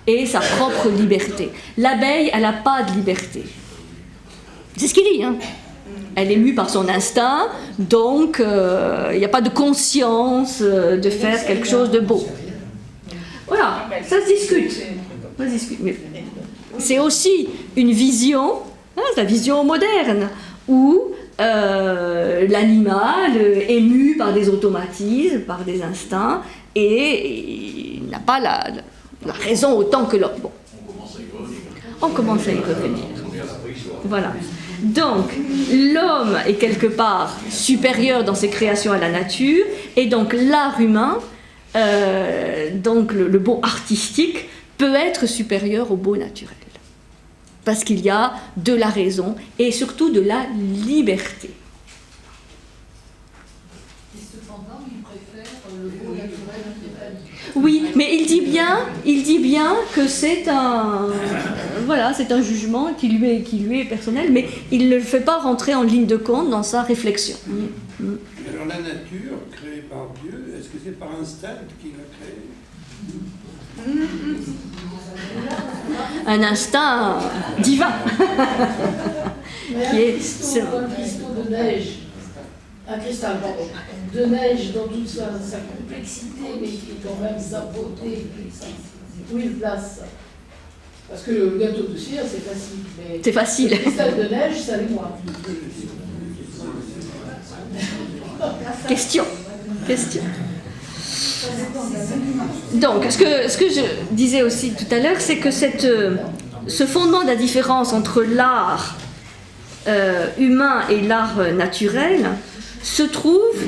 et sa propre liberté. L'abeille, elle n'a pas de liberté. C'est ce qu'il dit, hein. Elle est mue par son instinct, donc il n'y a pas de conscience de faire quelque chose de beau. Voilà, ça se discute. Ça se discute. Mais c'est aussi une vision, hein, la vision moderne, où l'animal est mu par des automatismes, par des instincts, et il n'a pas la raison autant que l'homme. Bon. On commence à y revenir. Voilà. Donc, l'homme est quelque part supérieur dans ses créations à la nature, et donc l'art humain, donc le beau artistique, peut être supérieur au beau naturel. Parce qu'il y a de la raison et surtout de la liberté. Et cependant, il préfère le beau naturel qui est pas libre. Oui, mais il dit bien que c'est un jugement qui lui est personnel, mais il ne le fait pas rentrer en ligne de compte dans sa réflexion. Alors la nature, créée par Dieu, est-ce que c'est par instinct qu'il l'a créée? Un instinct divin. Mais Qui est- un cristaux de neige, un cristal, pardon, de neige dans toute sa complexité, mais qui est quand même sa beauté, où il place. Parce que le gâteau de cire, c'est facile. Mais C'est facile. le cristal de neige, ça l'est moins. Question. Donc, ce que je disais aussi tout à l'heure, c'est que ce fondement de la différence entre l'art humain et l'art naturel se trouve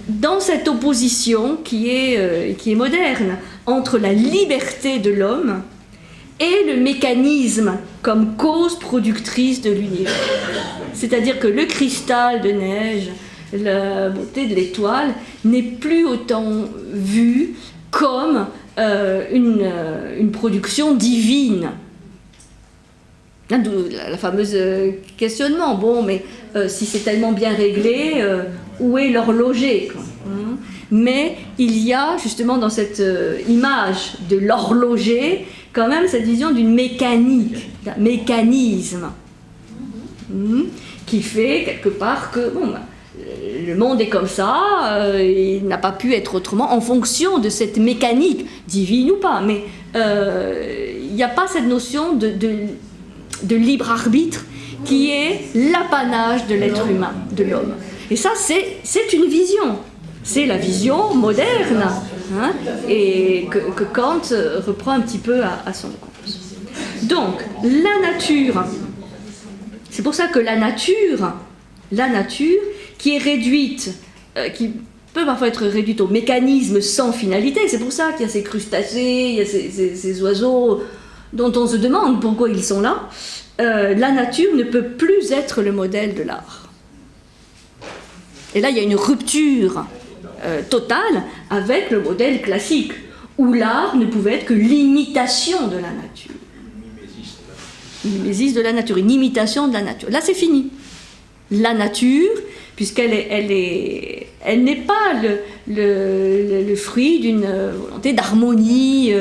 dans cette opposition qui est moderne entre la liberté de l'homme et le mécanisme comme cause productrice de l'univers. C'est-à-dire que le cristal de neige, la beauté de l'étoile, n'est plus autant vue comme une production divine. D'où la fameuse questionnement. Bon, mais si c'est tellement bien réglé, où est l'horloger, quoi, hein? Mais il y a justement dans cette image de l'horloger quand même cette vision d'une mécanique, d'un mécanisme, qui fait quelque part que le monde est comme ça, il n'a pas pu être autrement en fonction de cette mécanique, divine ou pas, mais il n'y a pas cette notion de libre arbitre qui est l'apanage de l'être humain, de l'homme. Et ça, c'est une vision. C'est la vision moderne, hein, et que Kant reprend un petit peu à son compte. Donc, la nature, c'est pour ça que la nature qui est réduite, qui peut peut parfois être réduite au mécanisme sans finalité. C'est pour ça qu'il y a ces crustacés, il y a ces oiseaux dont on se demande pourquoi ils sont là. La nature ne peut plus être le modèle de l'art. Et là, il y a une rupture totale avec le modèle classique, où l'art ne pouvait être que l'imitation de la nature. Une mimésis de la nature, une imitation de la nature. Là, c'est fini. La nature, puisqu'elle elle n'est pas le fruit d'une volonté d'harmonie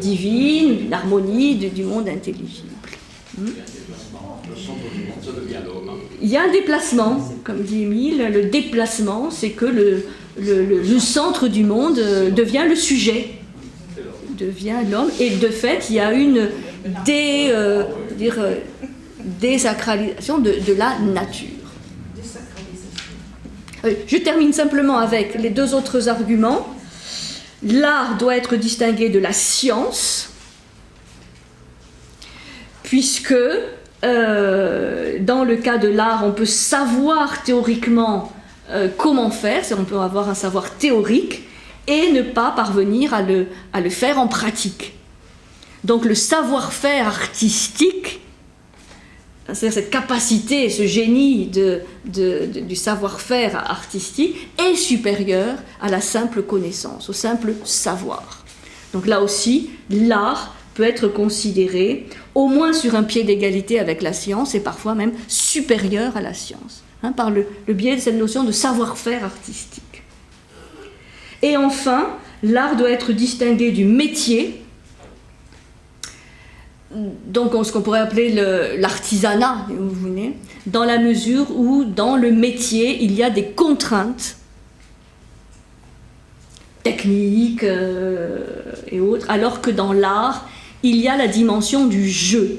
divine, d'une harmonie du monde intelligible. Il y a un déplacement, comme dit Émile. Le déplacement, c'est que le centre du monde devient le sujet, devient l'homme, et de fait, il y a une désacralisation de la nature. Je termine simplement avec les deux autres arguments. L'art doit être distingué de la science, puisque dans le cas de l'art, on peut savoir théoriquement comment faire, on peut avoir un savoir théorique, et ne pas parvenir à le faire en pratique. Donc le savoir-faire artistique, c'est-à-dire cette capacité, ce génie du savoir-faire artistique, est supérieur à la simple connaissance, au simple savoir. Donc là aussi, l'art peut être considéré au moins sur un pied d'égalité avec la science, et parfois même supérieur à la science, par le biais de cette notion de savoir-faire artistique. Et enfin, l'art doit être distingué du métier, donc ce qu'on pourrait appeler l'artisanat, vous voulez, dans la mesure où dans le métier, il y a des contraintes techniques et autres, alors que dans l'art, il y a la dimension du jeu.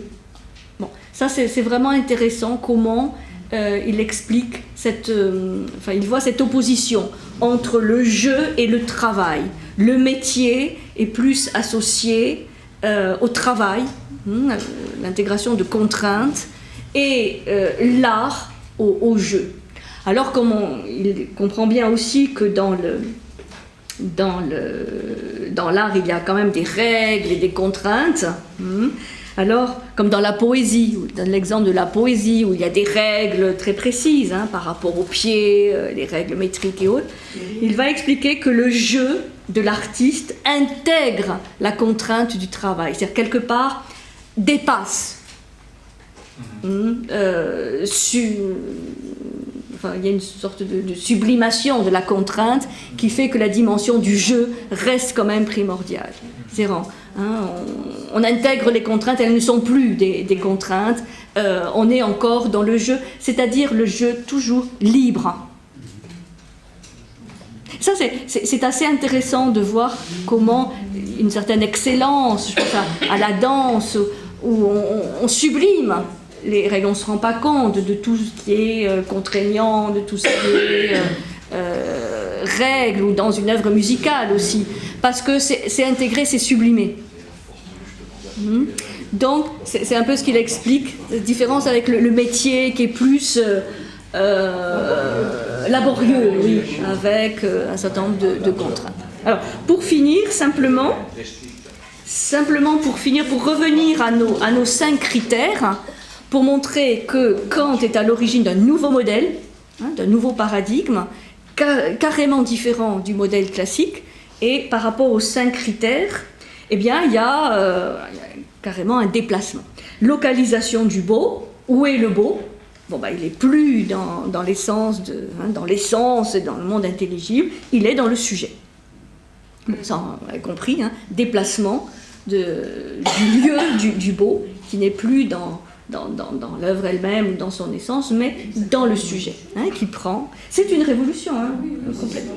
Bon, ça c'est vraiment intéressant comment il explique il voit cette opposition entre le jeu et le travail. Le métier est plus associé au travail, l'intégration de contraintes, et l'art au jeu. Alors il comprend bien aussi que dans l'art, il y a quand même des règles et des contraintes. Alors, comme dans la poésie, je donne l'exemple de la poésie, où il y a des règles très précises par rapport aux pieds, les règles métriques et autres, il va expliquer que le jeu de l'artiste intègre la contrainte du travail, c'est-à-dire quelque part dépasse. Il y a une sorte de sublimation de la contrainte qui fait que la dimension du jeu reste quand même primordiale. C'est rare. On intègre les contraintes, elles ne sont plus des contraintes, on est encore dans le jeu, c'est-à-dire le jeu toujours libre. Ça, c'est assez intéressant de voir comment une certaine excellence, je pense à la danse, où on sublime les règles, on ne se rend pas compte de tout ce qui est contraignant, de tout ce qui est règles, ou dans une œuvre musicale aussi, parce que c'est intégré, c'est sublimé. Donc, c'est un peu ce qu'il explique, cette différence avec le métier qui est plus laborieux, oui, avec un certain nombre de contraintes. Alors, pour finir, simplement pour revenir à nos 5 critères, pour montrer que Kant est à l'origine d'un nouveau modèle, d'un nouveau paradigme, carrément différent du modèle classique, et par rapport aux 5 critères, eh bien, il y a carrément un déplacement. Localisation du beau, où est le beau ? Bon, il n'est plus dans l'essence et dans le monde intelligible, il est dans le sujet. Bon, ça, on a compris, déplacement du lieu du beau, qui n'est plus dans l'œuvre elle-même ou dans son essence, mais dans le sujet, qui prend. C'est une révolution, complètement.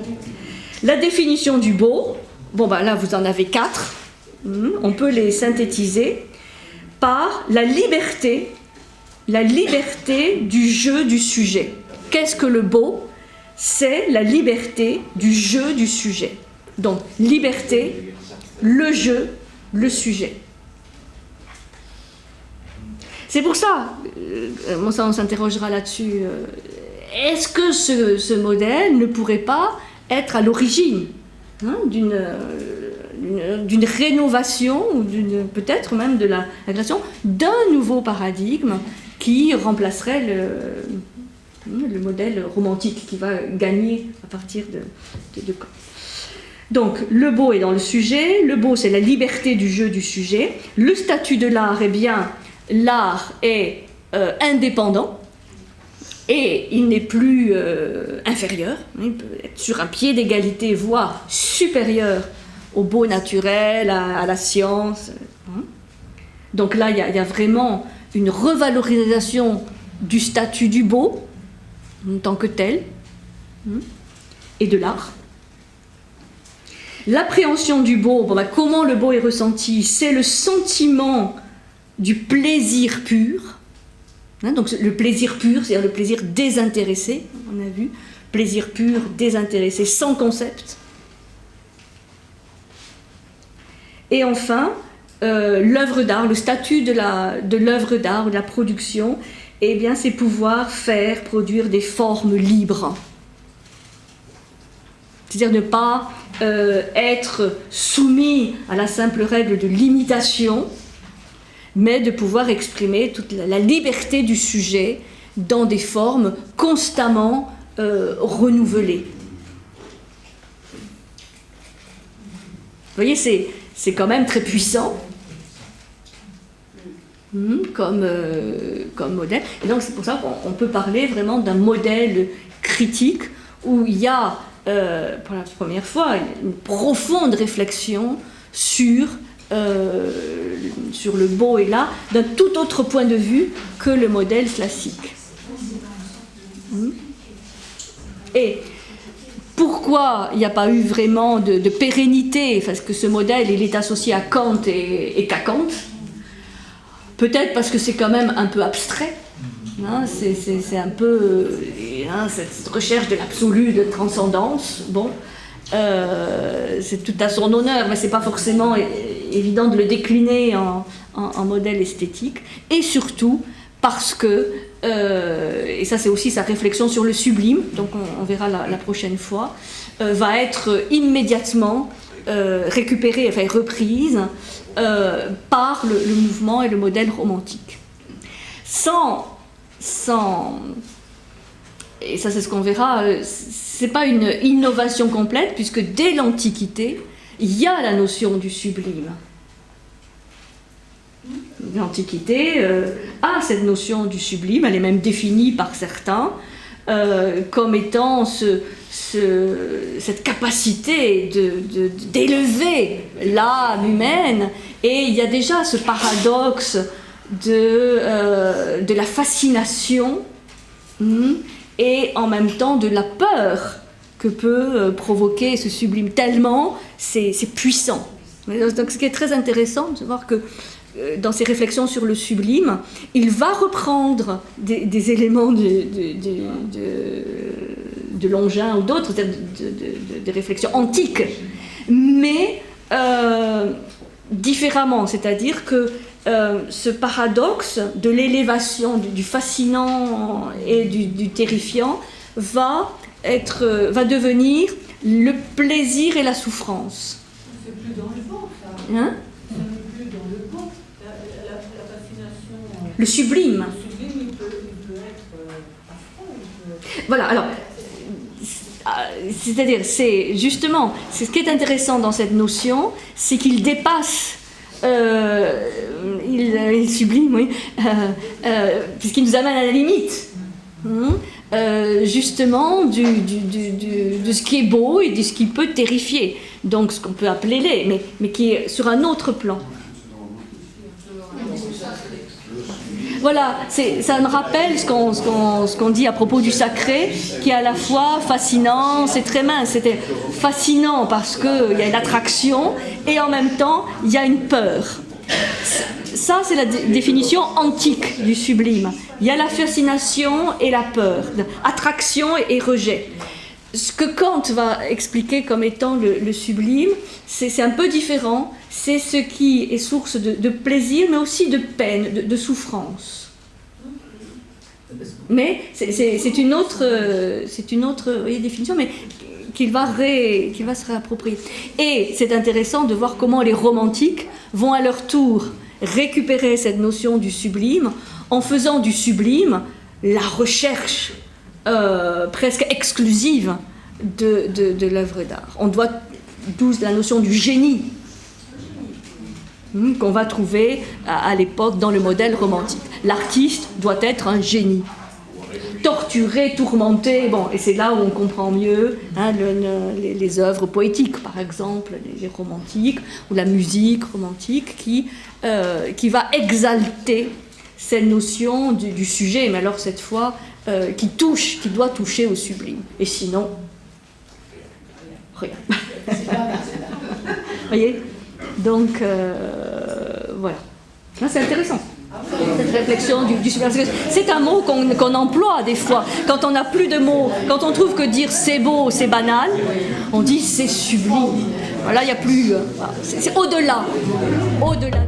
La définition du beau, là vous en avez 4, on peut les synthétiser par la liberté du jeu du sujet. Qu'est-ce que le beau ? C'est la liberté du jeu du sujet. Donc, liberté, le jeu, le sujet. C'est pour ça, on s'interrogera là-dessus, est-ce que ce modèle ne pourrait pas être à l'origine d'une rénovation ou peut-être même de la création d'un nouveau paradigme qui remplacerait le modèle romantique qui va gagner à partir de Kant. Donc le beau est dans le sujet, le beau c'est la liberté du jeu du sujet, le statut de l'art, eh bien l'art est indépendant et il n'est plus inférieur, il peut être sur un pied d'égalité, voire supérieur au beau naturel, à la science. Donc là, il y a vraiment une revalorisation du statut du beau, en tant que tel, et de l'art. L'appréhension du beau, comment le beau est ressenti, c'est le sentiment du plaisir pur. Donc le plaisir pur, c'est-à-dire le plaisir désintéressé, on a vu, plaisir pur, désintéressé, sans concept. Et enfin, l'œuvre d'art, le statut de l'œuvre d'art, de la production, eh bien, c'est pouvoir produire des formes libres. C'est-à-dire ne pas être soumis à la simple règle de l'imitation, mais de pouvoir exprimer toute la liberté du sujet dans des formes constamment renouvelées. Vous voyez, c'est quand même très puissant comme modèle. Et donc c'est pour ça qu'on peut parler vraiment d'un modèle critique où il y a, pour la première fois, une profonde réflexion sur le beau et l'art d'un tout autre point de vue que le modèle classique. Et pourquoi il n'y a pas eu vraiment de pérennité, parce que ce modèle il est associé à Kant et qu'à Kant, peut-être parce que c'est quand même un peu abstrait, c'est un peu cette recherche de l'absolu, de transcendance, c'est tout à son honneur, mais c'est pas forcément évident de le décliner en modèle esthétique, et surtout parce que, et ça c'est aussi sa réflexion sur le sublime, donc on verra la prochaine fois, va être immédiatement récupérée, enfin reprise par le mouvement et le modèle romantique. Et ça c'est ce qu'on verra, c'est pas une innovation complète, puisque dès l'Antiquité, il y a la notion du sublime. L'Antiquité a cette notion du sublime, elle est même définie par certains comme étant cette capacité d'élever l'âme humaine, et il y a déjà ce paradoxe de la fascination et en même temps de la peur que peut provoquer ce sublime, tellement c'est puissant. Donc ce qui est très intéressant, c'est de voir que dans ses réflexions sur le sublime, il va reprendre des éléments de Longin ou d'autres, des réflexions antiques, mais différemment, c'est-à-dire que ce paradoxe de l'élévation, du fascinant et du terrifiant va devenir le plaisir et la souffrance. C'est plus dans le beau, ça. C'est plus dans le beau. La fascination. Le sublime. Le sublime, il peut être affreux. Voilà, alors, c'est-à-dire, c'est justement, c'est ce qui est intéressant dans cette notion, c'est qu'il dépasse, il sublime, oui, puisqu'il nous amène à la limite. Justement de ce qui est beau et de ce qui peut terrifier, donc ce qu'on peut appeler laid, mais qui est sur un autre plan. Voilà, ça me rappelle ce qu'on dit à propos du sacré, qui est à la fois fascinant, c'est très mince, c'était fascinant parce qu'il y a une attraction et en même temps il y a une peur. Ça, c'est la définition antique du sublime. Il y a la fascination et la peur, attraction et rejet. Ce que Kant va expliquer comme étant le sublime, c'est un peu différent. C'est ce qui est source de plaisir, mais aussi de peine, de souffrance. Mais c'est une autre définition, mais qu'il va se réapproprier. Et c'est intéressant de voir comment les romantiques vont à leur tour récupérer cette notion du sublime en faisant du sublime la recherche presque exclusive de l'œuvre d'art. On doit, d'où la notion du génie qu'on va trouver à l'époque dans le modèle romantique. L'artiste doit être un génie. Torturé, tourmenté, bon, et c'est là où on comprend mieux les œuvres poétiques, par exemple, les romantiques, ou la musique romantique qui va exalter cette notion du sujet, mais alors cette fois qui doit toucher au sublime. Et sinon, rien. Vous voyez ? Donc, voilà. Là, c'est intéressant. Cette réflexion du sublime. C'est un mot qu'on emploie des fois. Quand on n'a plus de mots, quand on trouve que dire c'est beau, c'est banal, on dit c'est sublime. Voilà, il n'y a plus. C'est au-delà. Au-delà.